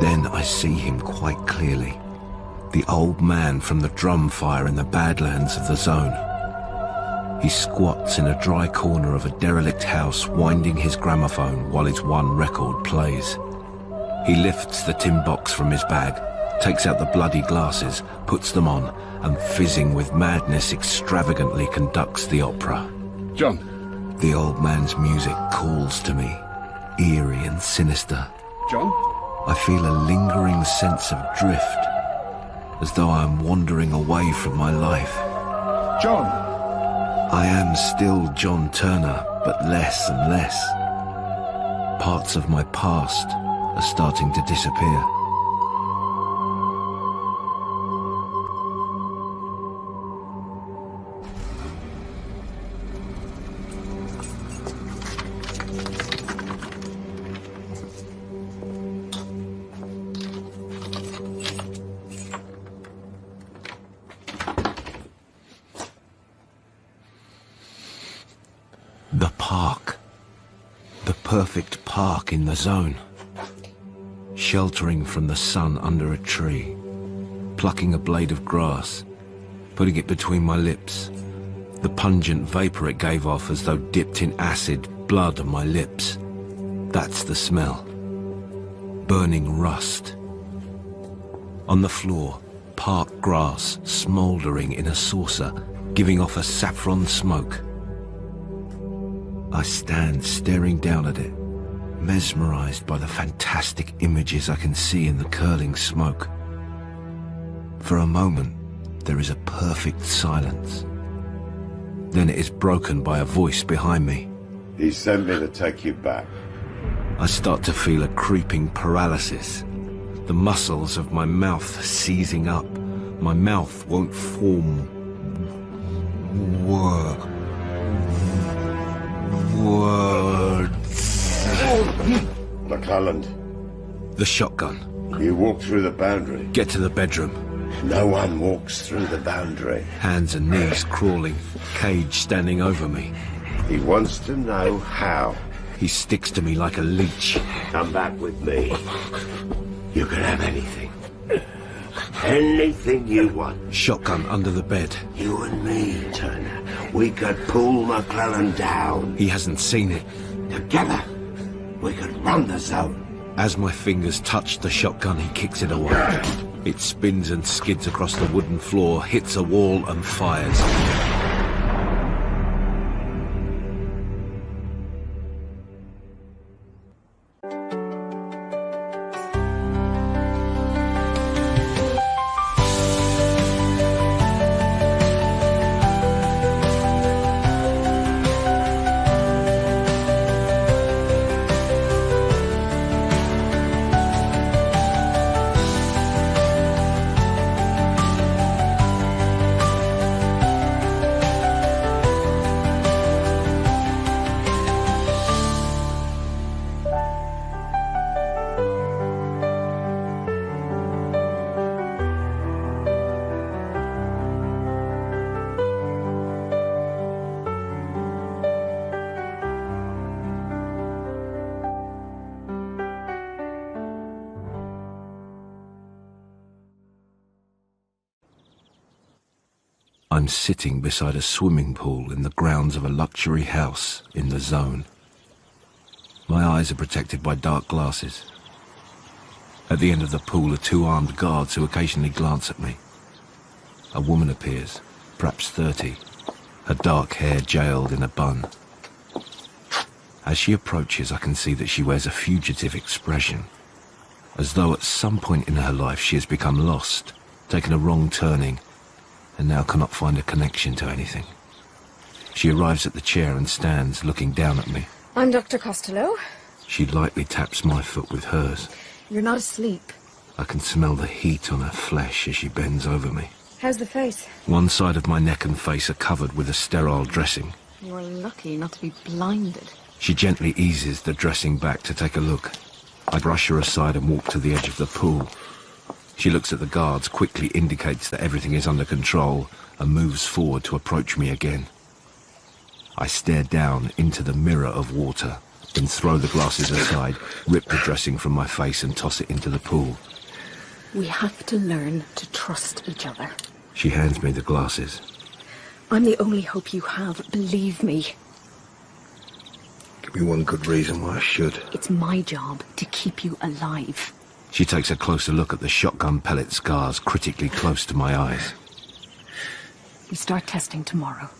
Then I see him quite clearly. The old man from the drum fire in the Badlands of the zone. He squats in a dry corner of a derelict house, winding his gramophone while his one record plays. He lifts the tin box from his bag, takes out the bloody glasses, puts them on, and fizzing with madness extravagantly conducts the opera. John. The old man's music calls to me, eerie and sinister. John? I feel a lingering sense of drift, as though I am wandering away from my life. John! I am still John Turner, but less and less. Parts of my past are starting to disappear. The park. The perfect park in the zone. Sheltering from the sun under a tree. Plucking a blade of grass. Putting it between my lips. The pungent vapor it gave off as though dipped in acid, blood on my lips. That's the smell. Burning rust. On the floor, park grass smouldering in a saucer, giving off a saffron smoke. I stand staring down at it, mesmerized by the fantastic images I can see in the curling smoke. For a moment, there is a perfect silence. Then it is broken by a voice behind me. He sent me to take you back. I start to feel a creeping paralysis. The muscles of my mouth seizing up. My mouth won't form words. McClelland. The shotgun. You walk through the boundary. Get to the bedroom. No one walks through the boundary. Hands and knees crawling. Cage standing over me. He wants to know how. He sticks to me like a leech. Come back with me. You can have anything. Anything you want. Shotgun under the bed. You and me, Turner. We could pull McClellan down. He hasn't seen it. Together, we could run the zone. As my fingers touch the shotgun, he kicks it away. It spins and skids across the wooden floor, hits a wall and fires. I'm sitting beside a swimming pool in the grounds of a luxury house in the zone. My eyes are protected by dark glasses. At the end of the pool are 2 armed guards who occasionally glance at me. A woman appears, perhaps 30, her dark hair jailed in a bun. As she approaches, I can see that she wears a fugitive expression, as though at some point in her life she has become lost, taken a wrong turning, and now cannot find a connection to anything. She arrives at the chair and stands, looking down at me. I'm Dr. Costello. She lightly taps my foot with hers. You're not asleep. I can smell the heat on her flesh as she bends over me. How's the face? One side of my neck and face are covered with a sterile dressing. You're lucky not to be blinded. She gently eases the dressing back to take a look. I brush her aside and walk to the edge of the pool. She looks at the guards, quickly indicates that everything is under control, and moves forward to approach me again. I stare down into the mirror of water, then throw the glasses aside, rip the dressing from my face and toss it into the pool. We have to learn to trust each other. She hands me the glasses. I'm the only hope you have, believe me. Give me one good reason why I should. It's my job to keep you alive. She takes a closer look at the shotgun pellet scars critically close to my eyes. We start testing tomorrow.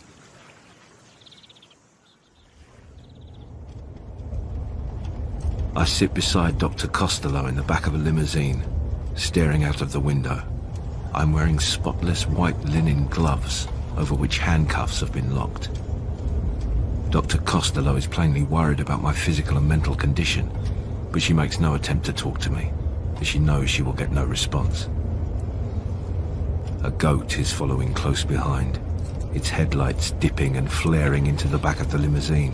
I sit beside Dr. Costello in the back of a limousine, staring out of the window. I'm wearing spotless white linen gloves, over which handcuffs have been locked. Dr. Costello is plainly worried about my physical and mental condition, but she makes no attempt to talk to me, as she knows she will get no response. A goat is following close behind, its headlights dipping and flaring into the back of the limousine.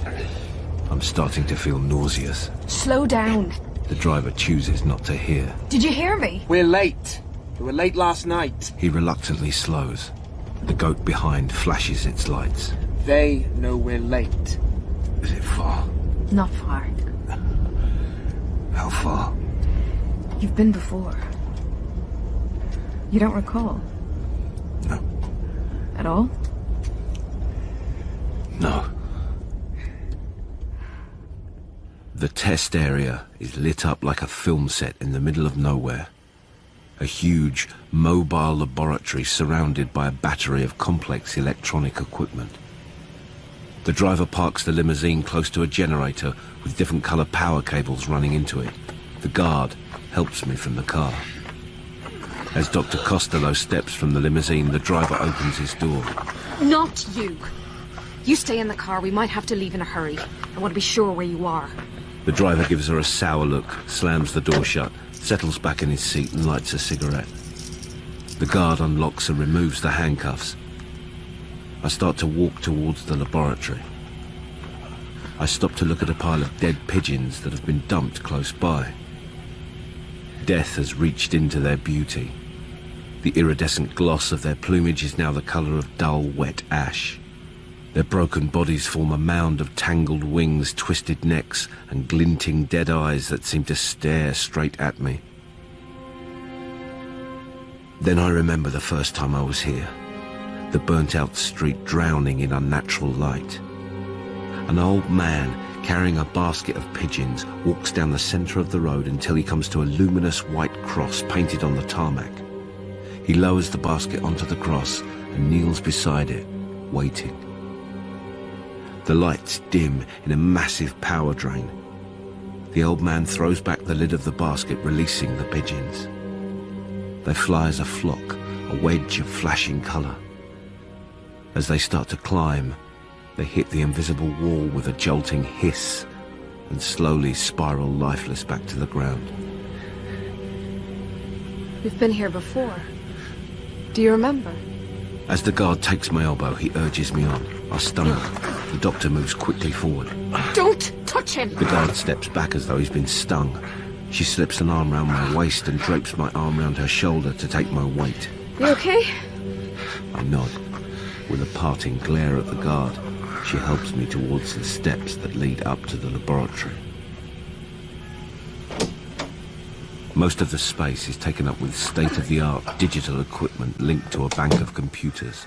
I'm starting to feel nauseous. Slow down. The driver chooses not to hear. Did you hear me? We're late. We were late last night. He reluctantly slows. The goat behind flashes its lights. They know we're late. Is it far? Not far. How far? You've been before. You don't recall? No. At all? No. The test area is lit up like a film set in the middle of nowhere. A huge, mobile laboratory surrounded by a battery of complex electronic equipment. The driver parks the limousine close to a generator with different colour power cables running into it. The guard helps me from the car. As Dr. Costello steps from the limousine, the driver opens his door. Not you. You stay in the car. We might have to leave in a hurry. I want to be sure where you are. The driver gives her a sour look, slams the door shut, settles back in his seat and lights a cigarette. The guard unlocks and removes the handcuffs. I start to walk towards the laboratory. I stop to look at a pile of dead pigeons that have been dumped close by. Death has reached into their beauty. The iridescent gloss of their plumage is now the colour of dull, wet ash. Their broken bodies form a mound of tangled wings, twisted necks, and glinting dead eyes that seem to stare straight at me. Then I remember the first time I was here. The burnt-out street drowning in unnatural light. An old man carrying a basket of pigeons walks down the centre of the road until he comes to a luminous white cross painted on the tarmac. He lowers the basket onto the cross and kneels beside it, waiting. The lights dim in a massive power drain. The old man throws back the lid of the basket, releasing the pigeons. They fly as a flock, a wedge of flashing colour. As they start to climb, they hit the invisible wall with a jolting hiss and slowly spiral lifeless back to the ground. We've been here before. Do you remember? As the guard takes my elbow, he urges me on. I stumble. The doctor moves quickly forward. Don't touch him! The guard steps back as though he's been stung. She slips an arm round my waist and drapes my arm round her shoulder to take my weight. You okay? I nod. With a parting glare at the guard, she helps me towards the steps that lead up to the laboratory. Most of the space is taken up with state-of-the-art digital equipment linked to a bank of computers.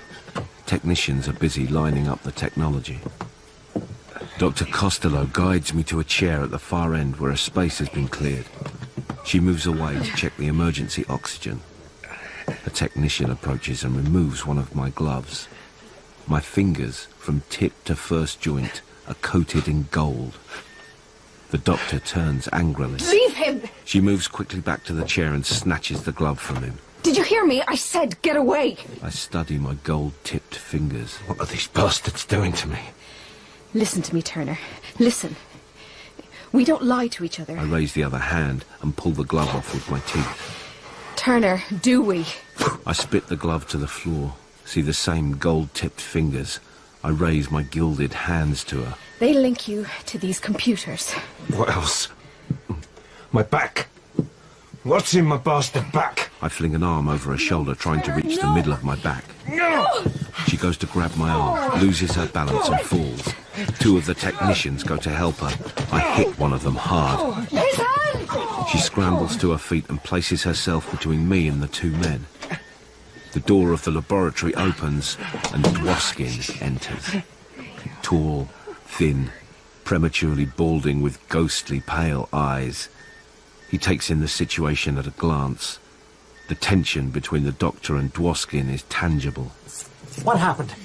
Technicians are busy lining up the technology. Dr. Costello guides me to a chair at the far end where a space has been cleared. She moves away to check the emergency oxygen. A technician approaches and removes one of my gloves. My fingers, from tip to first joint, are coated in gold. The doctor turns angrily. Leave him! She moves quickly back to the chair and snatches the glove from him. Did you hear me? I said get away! I study my gold-tipped fingers. What are these bastards doing to me? Listen to me, Turner. Listen. We don't lie to each other. I raise the other hand and pull the glove off with my teeth. Turner, do we? I spit the glove to the floor, see the same gold-tipped fingers. I raise my gilded hands to her. They link you to these computers. What else? My back. What's in my bastard back? I fling an arm over her shoulder, trying to reach the middle of my back. No! She goes to grab my arm, loses her balance and falls. Two of the technicians go to help her. I hit one of them hard. His hand! She scrambles to her feet and places herself between me and the two men. The door of the laboratory opens and Dwoskin enters. Tall, thin, prematurely balding with ghostly pale eyes. He takes in the situation at a glance. The tension between the doctor and Dwoskin is tangible. What happened?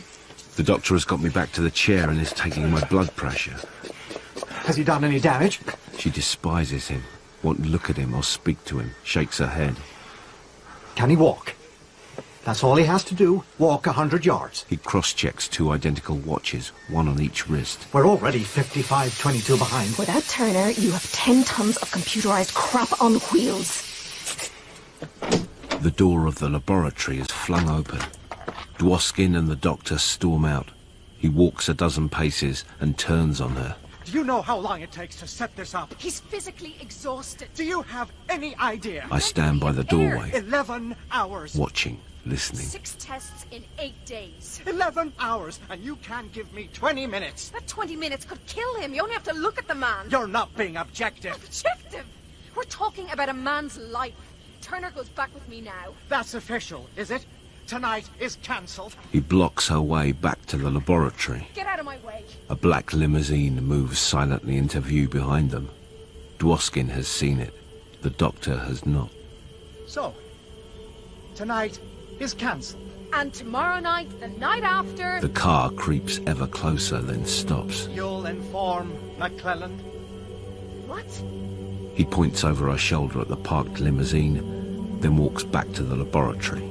The doctor has got me back to the chair and is taking my blood pressure. Has he done any damage? She despises him, won't look at him or speak to him, shakes her head. Can he walk? That's all he has to do, walk 100 yards. He cross-checks two identical watches, one on each wrist. We're already 55-22 behind. Without Turner, you have 10 tons of computerized crap on wheels. The door of the laboratory is flung open. Dwoskin and the doctor storm out. He walks a dozen paces and turns on her. Do you know how long it takes to set this up? He's physically exhausted. Do you have any idea? I stand by the doorway, 11 hours. watching, listening. 6 tests in 8 days. 11 hours, and you can't give me 20 minutes. That 20 minutes could kill him. You only have to look at the man. You're not being objective. Objective? We're talking about a man's life. Turner goes back with me now. That's official, is it? Tonight is cancelled. He blocks her way back to the laboratory. Get out of my way. A black limousine moves silently into view behind them. Dwoskin has seen it. The doctor has not. So, tonight is cancelled. And tomorrow night, the night after... The car creeps ever closer, then stops. You'll inform McClelland? What? He points over her shoulder at the parked limousine, then walks back to the laboratory.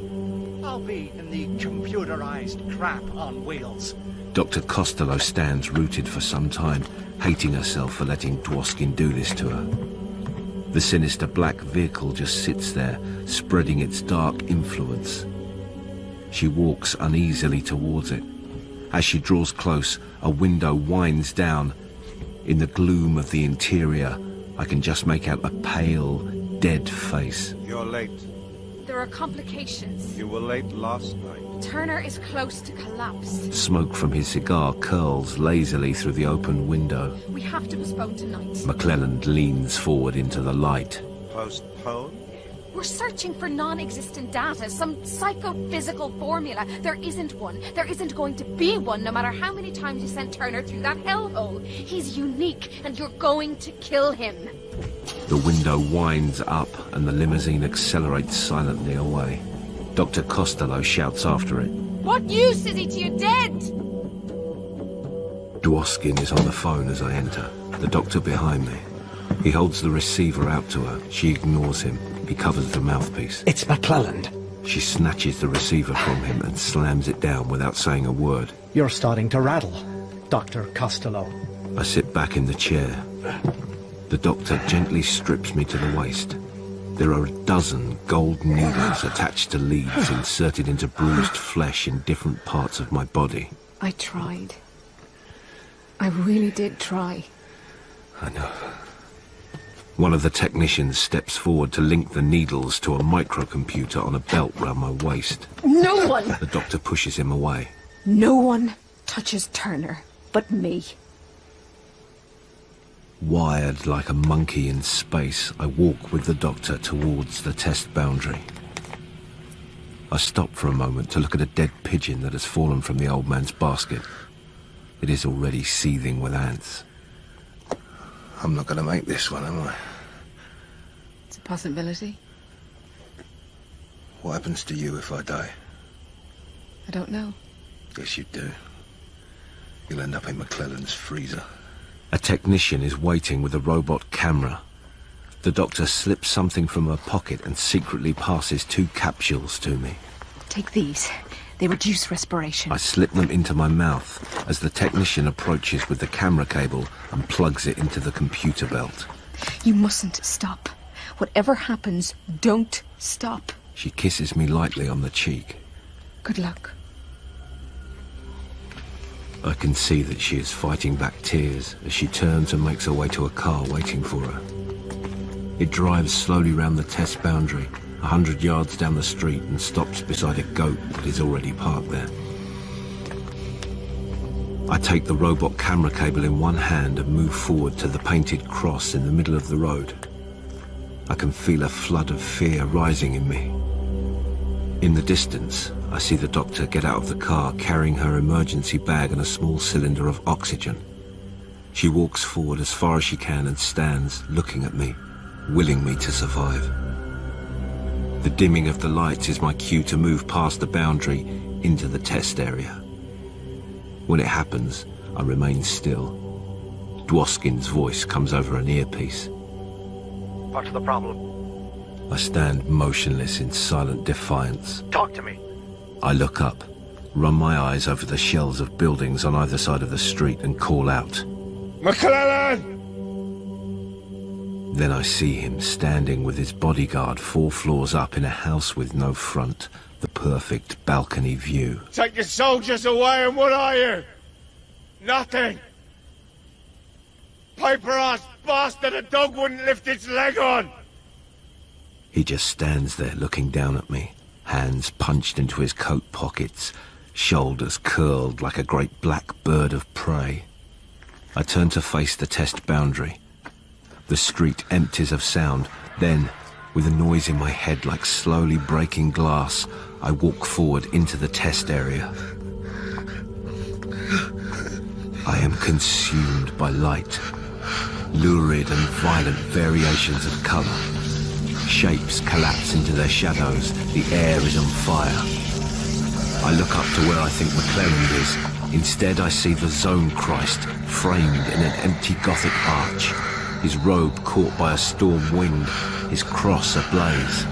I'll be in the computerized crap on wheels. Dr. Costello stands rooted for some time, hating herself for letting Dwoskin do this to her. The sinister black vehicle just sits there, spreading its dark influence. She walks uneasily towards it. As she draws close, a window winds down. In the gloom of the interior, I can just make out a pale, dead face. You're late. There are complications. You were late last night. Turner is close to collapse. Smoke from his cigar curls lazily through the open window. We have to postpone tonight. McClelland leans forward into the light. Postpone? We're searching for non-existent data, some psychophysical formula. There isn't one. There isn't going to be one, no matter how many times you send Turner through that hellhole. He's unique, and you're going to kill him. The window winds up, and the limousine accelerates silently away. Dr. Costello shouts after it. What use is he to you dead? Dwoskin is on the phone as I enter, the doctor behind me. He holds the receiver out to her. She ignores him. He covers the mouthpiece. It's McClelland. She snatches the receiver from him and slams it down without saying a word. You're starting to rattle, Dr. Costello. I sit back in the chair. The doctor gently strips me to the waist. There are a dozen gold needles attached to leads inserted into bruised flesh in different parts of my body. I tried. I really did try. I know. One of the technicians steps forward to link the needles to a microcomputer on a belt round my waist. No one! The doctor pushes him away. No one touches Turner but me. Wired like a monkey in space, I walk with the doctor towards the test boundary. I stop for a moment to look at a dead pigeon that has fallen from the old man's basket. It is already seething with ants. I'm not going to make this one, am I? It's a possibility. What happens to you if I die? I don't know. Yes, you do. You'll end up in McClellan's freezer. A technician is waiting with a robot camera. The doctor slips something from her pocket and secretly passes 2 capsules to me. Take these. They reduce respiration. I slip them into my mouth as the technician approaches with the camera cable and plugs it into the computer belt. You mustn't stop. Whatever happens, don't stop. She kisses me lightly on the cheek. Good luck. I can see that she is fighting back tears as she turns and makes her way to a car waiting for her. It drives slowly round the test boundary, 100 yards down the street, and stops beside a goat that is already parked there. I take the robot camera cable in one hand and move forward to the painted cross in the middle of the road. I can feel a flood of fear rising in me. In the distance, I see the doctor get out of the car carrying her emergency bag and a small cylinder of oxygen. She walks forward as far as she can and stands looking at me, willing me to survive. The dimming of the lights is my cue to move past the boundary into the test area. When it happens, I remain still. Dwoskin's voice comes over an earpiece. What's the problem? I stand motionless in silent defiance. Talk to me. I look up, run my eyes over the shells of buildings on either side of the street and call out. McClellan! Then I see him standing with his bodyguard 4 floors up in a house with no front, the perfect balcony view. Take the soldiers away and what are you? Nothing. Paper-ass bastard, a dog wouldn't lift its leg on. He just stands there looking down at me, hands punched into his coat pockets, shoulders curled like a great black bird of prey. I turn to face the test boundary. The street empties of sound. Then, with a noise in my head like slowly breaking glass, I walk forward into the test area. I am consumed by light, lurid and violent variations of colour. Shapes collapse into their shadows. The air is on fire. I look up to where I think McClellan is. Instead, I see the Zone Christ framed in an empty Gothic arch. His robe caught by a storm wind, his cross ablaze.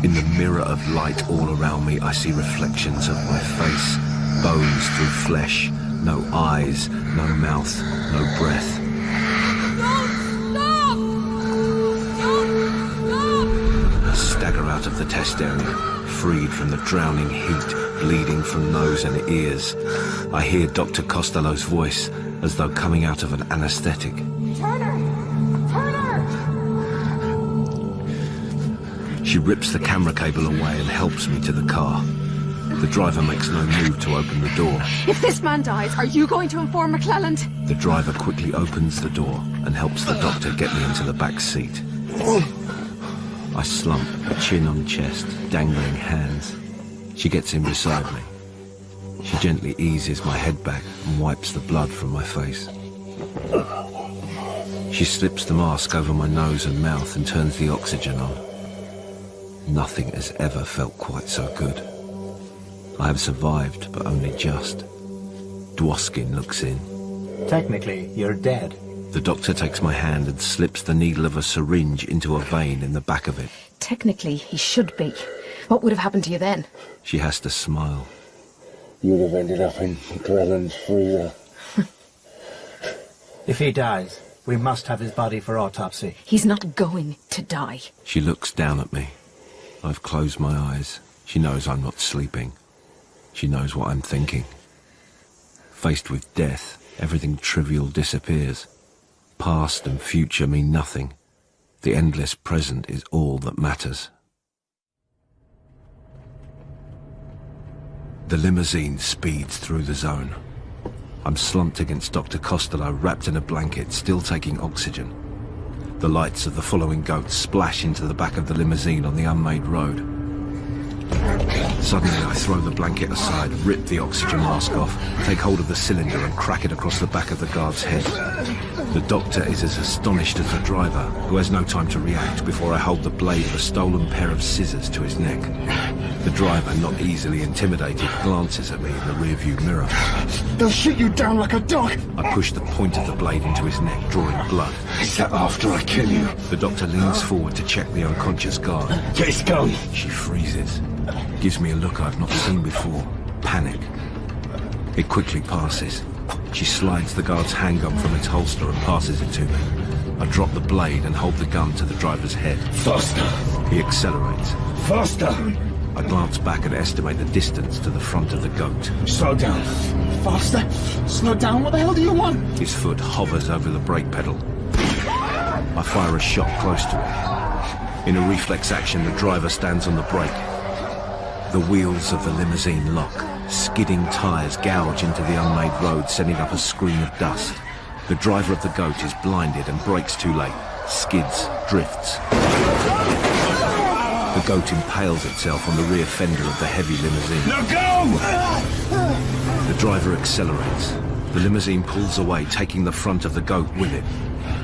In the mirror of light all around me, I see reflections of my face, bones through flesh, no eyes, no mouth, no breath. I stagger out of the test area, freed from the drowning heat, bleeding from nose and ears. I hear Dr. Costello's voice, as though coming out of an anesthetic. Turner! Turner! She rips the camera cable away and helps me to the car. The driver makes no move to open the door. If this man dies, are you going to inform McClelland? The driver quickly opens the door and helps the doctor get me into the back seat. I slump, chin on chest, dangling hands. She gets in beside me. She gently eases my head back and wipes the blood from my face. She slips the mask over my nose and mouth and turns the oxygen on. Nothing has ever felt quite so good. I have survived, but only just. Dwoskin looks in. Technically, you're dead. The doctor takes my hand and slips the needle of a syringe into a vein in the back of it. Technically, he should be. What would have happened to you then? She has to smile. You'd have ended up in McClellan's freezer. If he dies, we must have his body for autopsy. He's not going to die. She looks down at me. I've closed my eyes. She knows I'm not sleeping. She knows what I'm thinking. Faced with death, everything trivial disappears. Past and future mean nothing. The endless present is all that matters. The limousine speeds through the zone. I'm slumped against Dr. Costello, wrapped in a blanket, still taking oxygen. The lights of the following goats splash into the back of the limousine on the unmade road. Suddenly I throw the blanket aside, rip the oxygen mask off, take hold of the cylinder and crack it across the back of the guard's head. The doctor is as astonished as the driver, who has no time to react before I hold the blade of a stolen pair of scissors to his neck. The driver, not easily intimidated, glances at me in the rearview mirror. They'll shoot you down like a dog! I push the point of the blade into his neck, drawing blood. Is that after I kill you? The doctor leans forward to check the unconscious guard. Get his gun! She freezes. Gives me a look I've not seen before. Panic. It quickly passes. She slides the guard's handgun from its holster and passes it to me. I drop the blade and hold the gun to the driver's head. Faster! He accelerates. Faster! I glance back and estimate the distance to the front of the goat. Slow down. Faster! Slow down, what the hell do you want? His foot hovers over the brake pedal. I fire a shot close to him. In a reflex action, the driver stands on the brake. The wheels of the limousine lock. Skidding tyres gouge into the unmade road, sending up a screen of dust. The driver of the goat is blinded and brakes too late. Skids, drifts. The goat impales itself on the rear fender of the heavy limousine. Now go! The driver accelerates. The limousine pulls away, taking the front of the goat with it.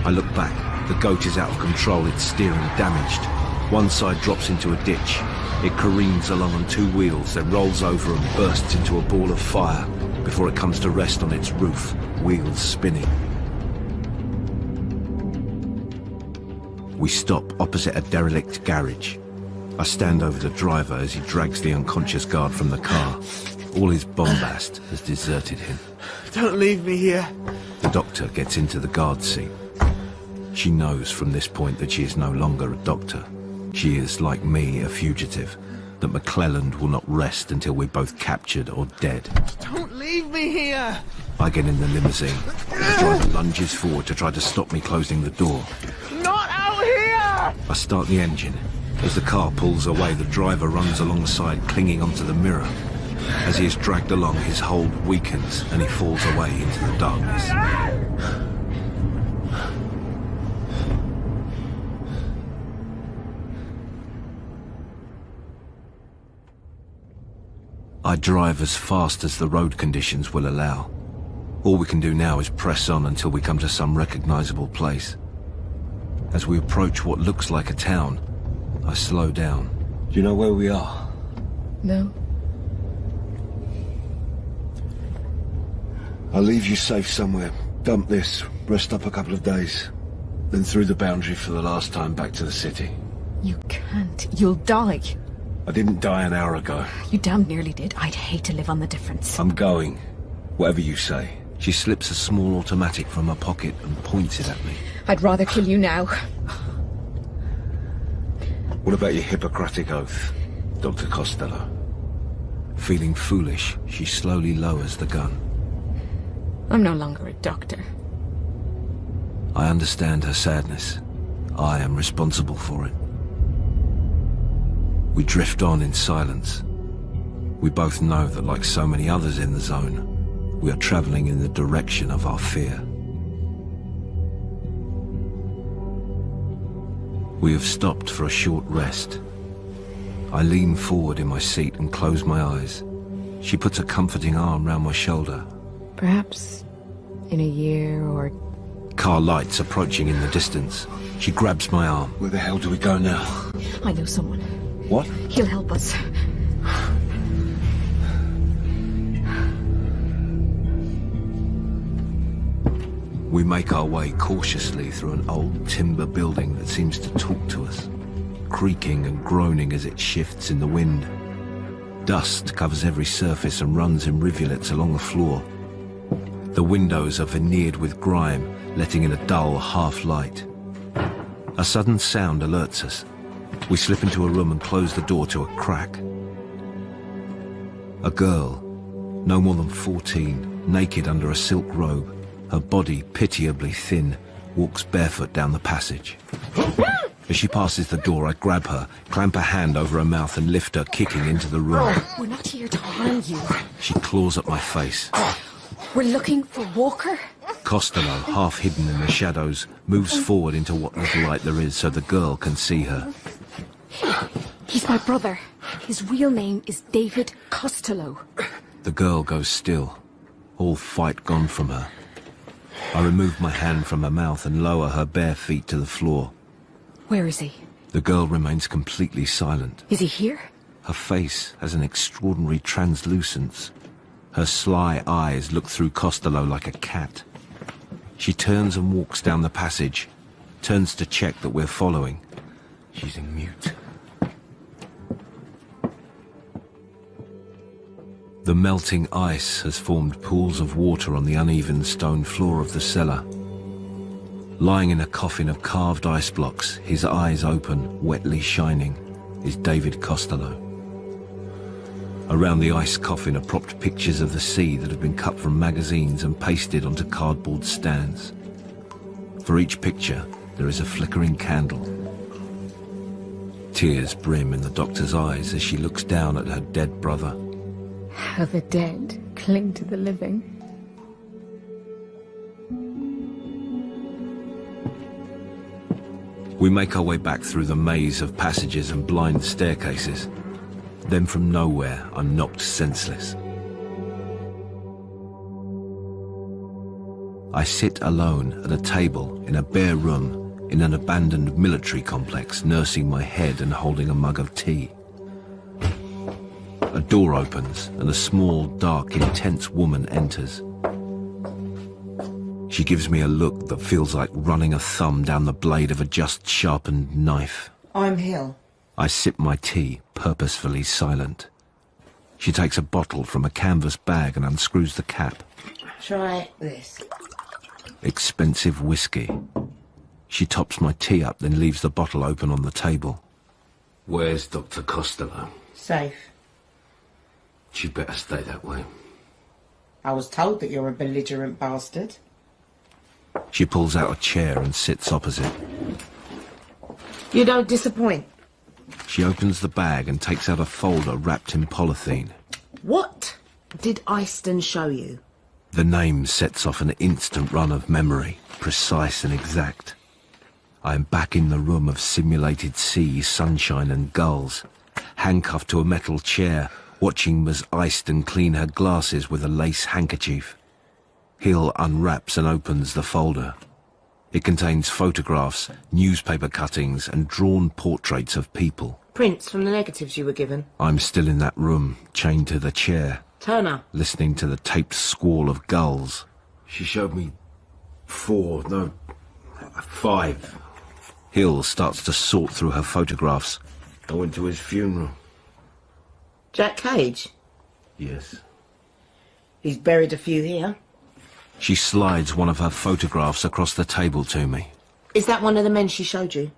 I look back. The goat is out of control, its steering damaged. One side drops into a ditch. It careens along on two wheels, then rolls over and bursts into a ball of fire before it comes to rest on its roof, wheels spinning. We stop opposite a derelict garage. I stand over the driver as he drags the unconscious guard from the car. All his bombast has deserted him. Don't leave me here. The doctor gets into the guard seat. She knows from this point that she is no longer a doctor. She is, like me, a fugitive, that McClelland will not rest until we're both captured or dead. Don't leave me here! I get in the limousine. The driver lunges forward to try to stop me closing the door. Not out here! I start the engine. As the car pulls away, the driver runs alongside, clinging onto the mirror. As he is dragged along, his hold weakens and he falls away into the darkness. I drive as fast as the road conditions will allow. All we can do now is press on until we come to some recognizable place. As we approach what looks like a town, I slow down. Do you know where we are? No. I'll leave you safe somewhere. Dump this, rest up a couple of days. Then through the boundary for the last time back to the city. You can't. You'll die. I didn't die an hour ago. You damn nearly did. I'd hate to live on the difference. I'm going. Whatever you say. She slips a small automatic from her pocket and points it at me. I'd rather kill you now. What about your Hippocratic oath, Dr. Costello? Feeling foolish, she slowly lowers the gun. I'm no longer a doctor. I understand her sadness. I am responsible for it. We drift on in silence. We both know that, like so many others in the zone, we are traveling in the direction of our fear. We have stopped for a short rest. I lean forward in my seat and close my eyes. She puts a comforting arm round my shoulder. Perhaps in a year or... Car lights approaching in the distance. She grabs my arm. Where the hell do we go now? I know someone. What? He'll help us. We make our way cautiously through an old timber building that seems to talk to us, creaking and groaning as it shifts in the wind. Dust covers every surface and runs in rivulets along the floor. The windows are veneered with grime, letting in a dull half-light. A sudden sound alerts us. We slip into a room and close the door to a crack. A girl, no more than 14, naked under a silk robe, her body pitiably thin, walks barefoot down the passage. As she passes the door, I grab her, clamp a hand over her mouth and lift her, kicking into the room. We're not here to harm you. She claws at my face. We're looking for Walker. Costello, half hidden in the shadows, moves forward into what little light there is so the girl can see her. He's my brother. His real name is David Costello. The girl goes still, all fight gone from her. I remove my hand from her mouth and lower her bare feet to the floor. Where is he? The girl remains completely silent. Is he here? Her face has an extraordinary translucence. Her sly eyes look through Costello like a cat. She turns and walks down the passage, turns to check that we're following. She's in mute. The melting ice has formed pools of water on the uneven stone floor of the cellar. Lying in a coffin of carved ice blocks, his eyes open, wetly shining, is David Costello. Around the ice coffin are propped pictures of the sea that have been cut from magazines and pasted onto cardboard stands. For each picture, there is a flickering candle. Tears brim in the doctor's eyes as she looks down at her dead brother. How the dead cling to the living. We make our way back through the maze of passages and blind staircases. Then from nowhere, I'm knocked senseless. I sit alone at a table in a bare room in an abandoned military complex, nursing my head and holding a mug of tea. A door opens and a small, dark, intense woman enters. She gives me a look that feels like running a thumb down the blade of a just sharpened knife. I'm Hill. I sip my tea, purposefully silent. She takes a bottle from a canvas bag and unscrews the cap. Try this. Expensive whiskey. She tops my tea up, then leaves the bottle open on the table. Where's Dr. Costello? Safe. She'd better stay that way. I was told that you're a belligerent bastard. She pulls out a chair and sits opposite. You don't disappoint. She opens the bag and takes out a folder wrapped in polythene. What did Eyston show you? The name sets off an instant run of memory, precise and exact. I am back in the room of simulated sea, sunshine and gulls, handcuffed to a metal chair, watching Ms. Eyston clean her glasses with a lace handkerchief. Hill unwraps and opens the folder. It contains photographs, newspaper cuttings and drawn portraits of people. Prints from the negatives you were given. I'm still in that room, chained to the chair. Turner. Listening to the taped squall of gulls. She showed me 5. Hill starts to sort through her photographs. I went to his funeral. Jack Cage? Yes. He's buried a few here. She slides one of her photographs across the table to me. Is that one of the men she showed you?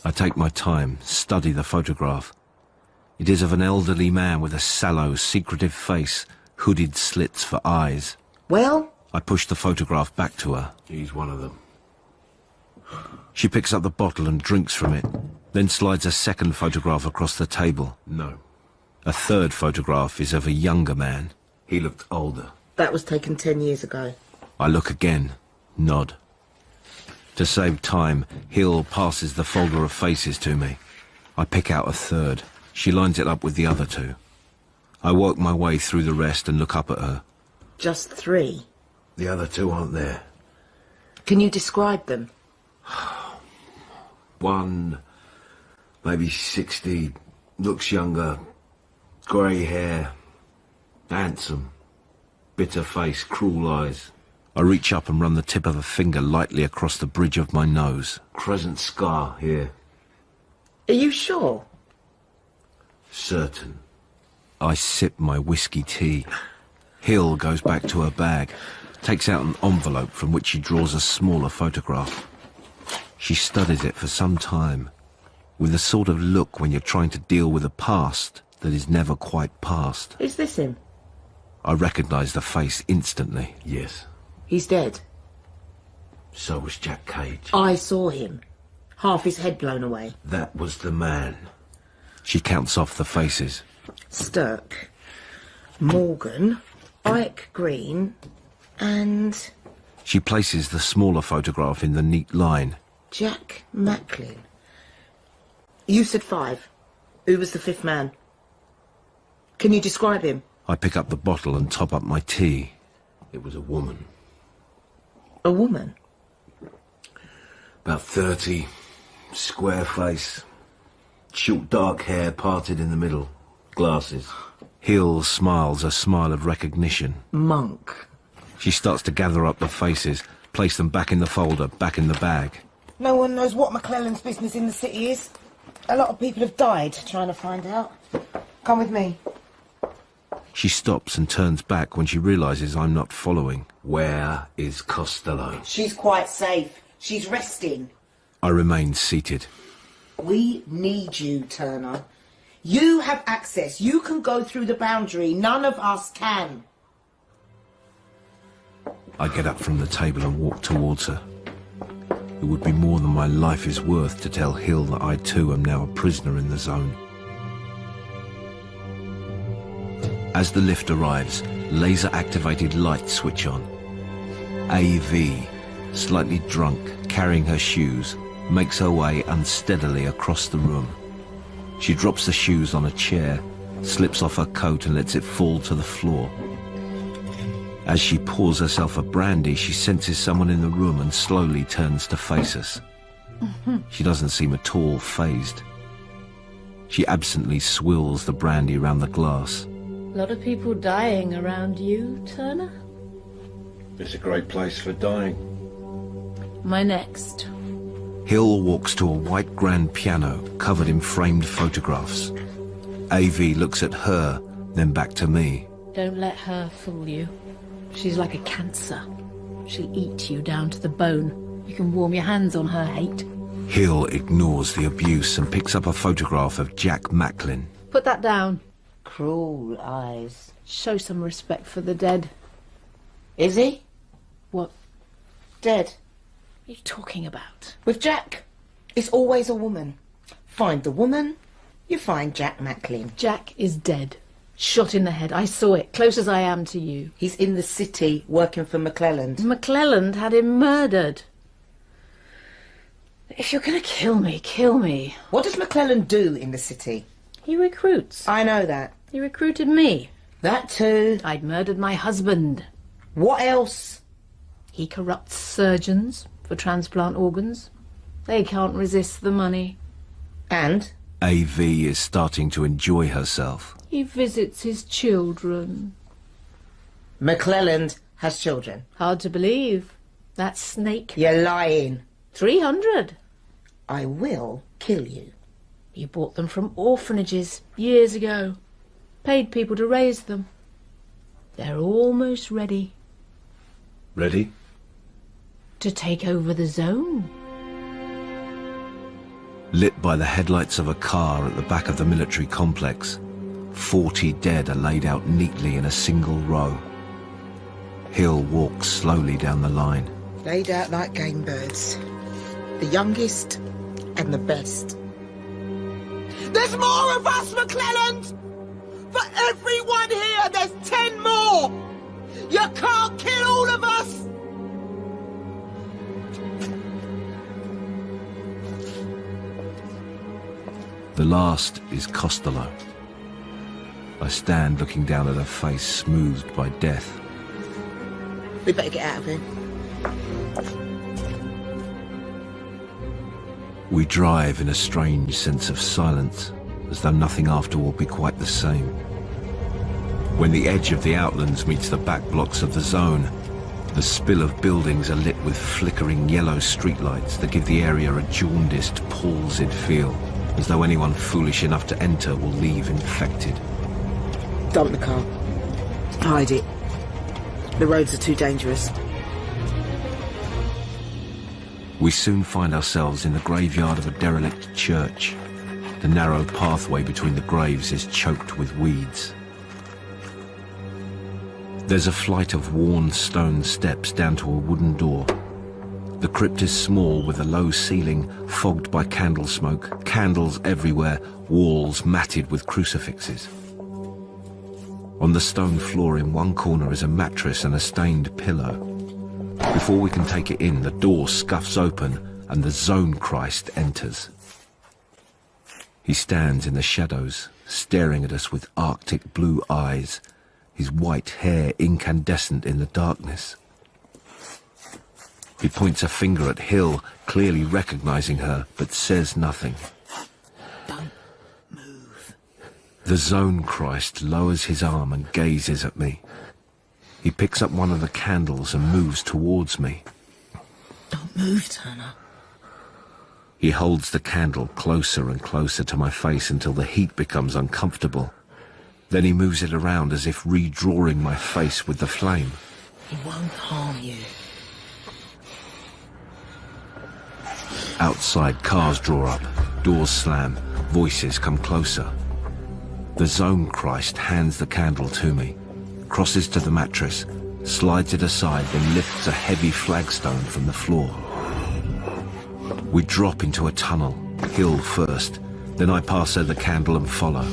I take my time, study the photograph. It is of an elderly man with a sallow, secretive face, hooded slits for eyes. Well? I push the photograph back to her. He's one of them. She picks up the bottle and drinks from it, then slides a second photograph across the table. No. A third photograph is of a younger man. He looked older. That was taken 10 years ago. I look again, nod. To save time, Hill passes the folder of faces to me. I pick out a third. She lines it up with the other two. I work my way through the rest and look up at her. Just 3? The other 2 aren't there. Can you describe them? One, maybe 60, looks younger, grey hair, handsome, bitter face, cruel eyes. I reach up and run the tip of a finger lightly across the bridge of my nose. Crescent scar here. Are you sure? Certain. I sip my whiskey tea. Hill goes back to her bag, takes out an envelope from which she draws a smaller photograph. She studies it for some time, with the sort of look when you're trying to deal with a past that is never quite past. Is this him? I recognise the face instantly. Yes. He's dead. So was Jack Cage. I saw him. Half his head blown away. That was the man. She counts off the faces. Stirk, Morgan, Ike Green, and She places the smaller photograph in the neat line. Jack Macklin. You said 5. Who was the 5th man? Can you describe him? I pick up the bottle and top up my tea. It was a woman. A woman? About 30, square face, short dark hair parted in the middle, glasses. Hill smiles a smile of recognition. Monk. She starts to gather up the faces, place them back in the folder, back in the bag. No one knows what McClellan's business in the city is. A lot of people have died trying to find out. Come with me. She stops and turns back when she realises I'm not following. Where is Costello? She's quite safe. She's resting. I remain seated. We need you, Turner. You have access. You can go through the boundary. None of us can. I get up from the table and walk towards her. It would be more than my life is worth to tell Hill that I too am now a prisoner in the zone. As the lift arrives, laser-activated lights switch on. AV, slightly drunk, carrying her shoes, makes her way unsteadily across the room. She drops the shoes on a chair, slips off her coat and lets it fall to the floor. As she pours herself a brandy, she senses someone in the room and slowly turns to face us. She doesn't seem at all fazed. She absently swills the brandy round the glass. A lot of people dying around you, Turner? It's a great place for dying. My next. Hill walks to a white grand piano covered in framed photographs. AV looks at her, then back to me. Don't let her fool you. She's like a cancer. She'll eat you down to the bone. You can warm your hands on her hate. Hill ignores the abuse and picks up a photograph of Jack Macklin. Put that down. Cruel eyes. Show some respect for the dead. Is he? What? Dead. What are you talking about? With Jack, it's always a woman. Find the woman, you find Jack Macklin. Jack is dead. Shot in the head. I saw it, close as I am to you. He's in the city, working for McClelland. McClelland had him murdered. If you're going to kill me, kill me. What does McClelland do in the city? He recruits. I know that. He recruited me. That too. I'd murdered my husband. What else? He corrupts surgeons for transplant organs. They can't resist the money. And? AV is starting to enjoy herself. He visits his children. McClelland has children. Hard to believe. That snake. You're lying. 300. I will kill you. He bought them from orphanages years ago. Paid people to raise them. They're almost ready. Ready? To take over the zone. Lit by the headlights of a car at the back of the military complex, 40 dead are laid out neatly in a single row. Hill walks slowly down the line. Laid out like game birds. The youngest and the best. There's more of us, McClelland! For everyone here, there's 10 more! You can't kill all of us! The last is Costello. I stand looking down at her face smoothed by death. We better get out of here. We drive in a strange sense of silence, as though nothing after will be quite the same. When the edge of the outlands meets the back blocks of the zone, the spill of buildings are lit with flickering yellow streetlights that give the area a jaundiced, palsied feel, as though anyone foolish enough to enter will leave infected. Dump the car. Hide it. The roads are too dangerous. We soon find ourselves in the graveyard of a derelict church. The narrow pathway between the graves is choked with weeds. There's a flight of worn stone steps down to a wooden door. The crypt is small, with a low ceiling fogged by candle smoke, candles everywhere, walls matted with crucifixes. On the stone floor in one corner is a mattress and a stained pillow. Before we can take it in, the door scuffs open and the Zone Christ enters. He stands in the shadows, staring at us with arctic blue eyes, his white hair incandescent in the darkness. He points a finger at Hill, clearly recognizing her, but says nothing. Don't move. The Zone Christ lowers his arm and gazes at me. He picks up one of the candles and moves towards me. Don't move, Turner. He holds the candle closer and closer to my face until the heat becomes uncomfortable. Then he moves it around as if redrawing my face with the flame. He won't harm you. Outside, cars draw up, doors slam, voices come closer. The Zone Christ hands the candle to me, crosses to the mattress, slides it aside, then lifts a heavy flagstone from the floor. We drop into a tunnel, Hill first, then I pass her the candle and follow.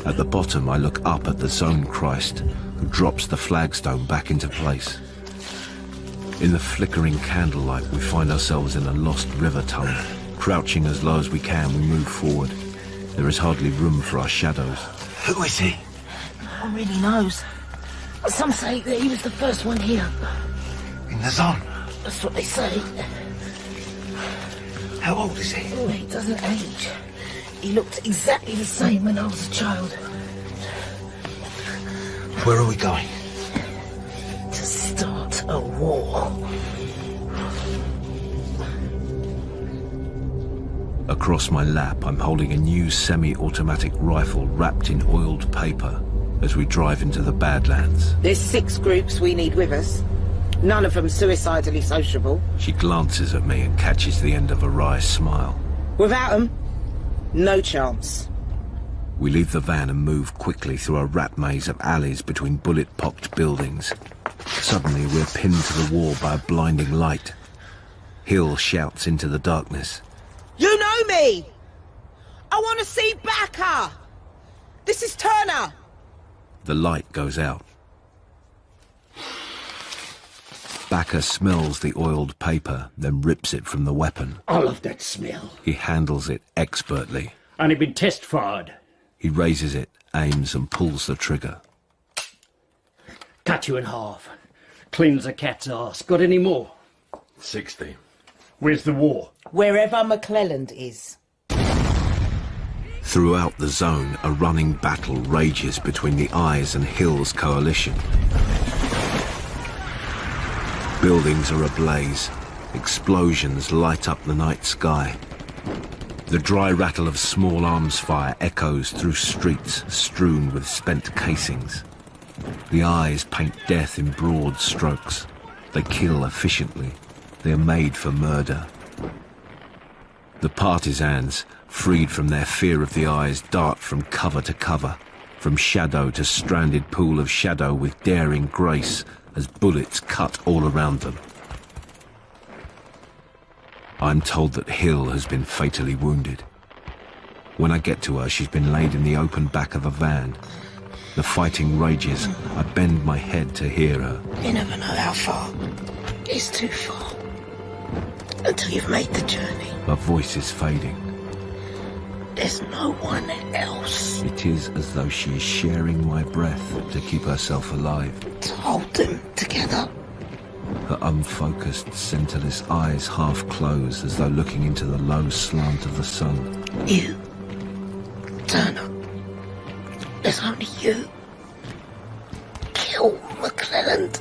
At the bottom, I look up at the Zone Christ, who drops the flagstone back into place. In the flickering candlelight, we find ourselves in a lost river tunnel. Crouching as low as we can, we move forward. There is hardly room for our shadows. Who is he? No one really knows. Some say that he was the first one here. In the Zone? That's what they say. How old is he? Oh, he doesn't age. He looked exactly the same when I was a child. Where are we going? To start a war. Across my lap, I'm holding a new semi-automatic rifle wrapped in oiled paper as we drive into the Badlands. There's 6 groups we need with us. None of them suicidally sociable. She glances at me and catches the end of a wry smile. Without them, no chance. We leave the van and move quickly through a rat maze of alleys between bullet-pocked buildings. Suddenly, we're pinned to the wall by a blinding light. Hill shouts into the darkness. You know me! I want to see Backer! This is Turner! The light goes out. Backer smells the oiled paper, then rips it from the weapon. I love that smell. He handles it expertly. And it been test fired. He raises it, aims and pulls the trigger. Cut you in half. Cleans a cat's ass. Got any more? 60. Where's the war? Wherever McClelland is. Throughout the zone, a running battle rages between the Eyes and Hill's coalition. Buildings are ablaze. Explosions light up the night sky. The dry rattle of small arms fire echoes through streets strewn with spent casings. The Eyes paint death in broad strokes. They kill efficiently. They are made for murder. The partisans, freed from their fear of the Eyes, dart from cover to cover, from shadow to stranded pool of shadow with daring grace as bullets cut all around them. I'm told that Hill has been fatally wounded. When I get to her, she's been laid in the open back of a van. The fighting rages. I bend my head to hear her. You never know how far. It's too far. Until you've made the journey. Her voice is fading. There's no one else. It is as though she is sharing my breath to keep herself alive. To hold them together. Her unfocused, centerless eyes half close as though looking into the low slant of the sun. You, Turner. There's only you. Kill McClelland.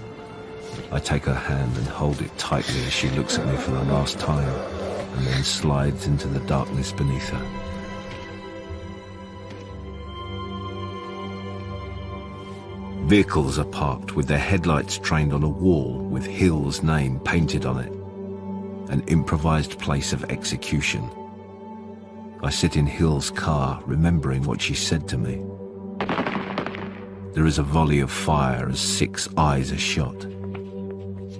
I take her hand and hold it tightly as she looks at me for the last time, and then slides into the darkness beneath her. Vehicles are parked with their headlights trained on a wall with Hill's name painted on it. An improvised place of execution. I sit in Hill's car, remembering what she said to me. There is a volley of fire as 6 Eyes are shot.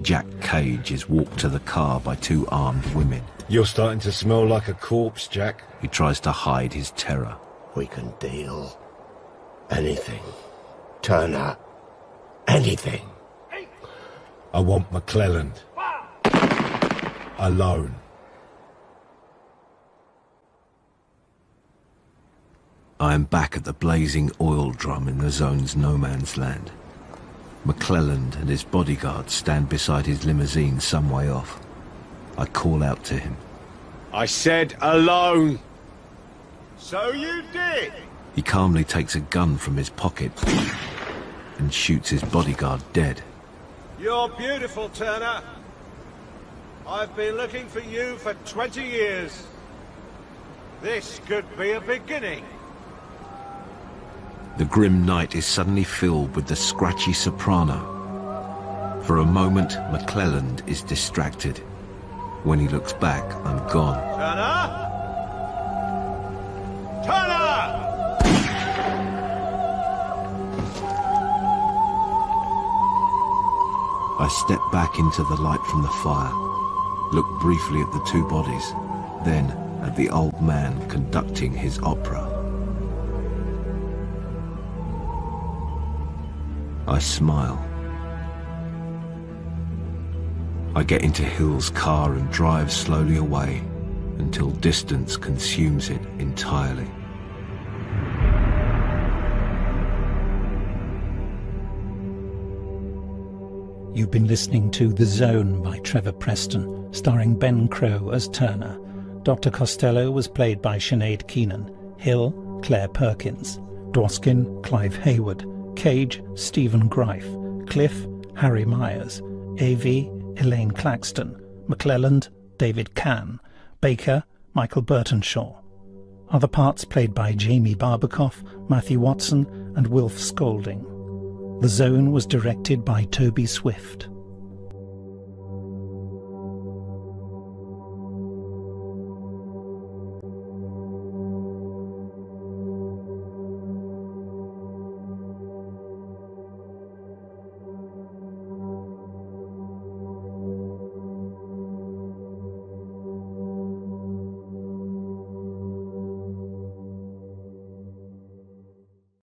Jack Cage is walked to the car by 2 armed women. You're starting to smell like a corpse, Jack. He tries to hide his terror. We can deal. Anything. Turner. Anything. I want McClelland. Alone. I am back at the blazing oil drum in the zone's no man's land. McClelland and his bodyguards stand beside his limousine some way off. I call out to him. I said alone! So you did? He calmly takes a gun from his pocket and shoots his bodyguard dead. You're beautiful, Turner. I've been looking for you for 20 years. This could be a beginning. The grim night is suddenly filled with the scratchy soprano. For a moment, McClelland is distracted. When he looks back, I'm gone. Turner? Turner! I step back into the light from the fire, look briefly at the two bodies, then at the old man conducting his opera. I smile. I get into Hill's car and drive slowly away until distance consumes it entirely. You've been listening to The Zone by Trevor Preston, starring Ben Crowe as Turner. Dr. Costello was played by Sinead Keenan, Hill, Claire Perkins, Dwoskin, Clive Hayward, Cage, Stephen Greif, Cliff, Harry Myers, A.V., Elaine Claxton, McClelland, David Cann, Baker, Michael Burtonshaw. Other parts played by Jamie Barbakoff, Matthew Watson and Wilf Scolding. The Zone was directed by Toby Swift.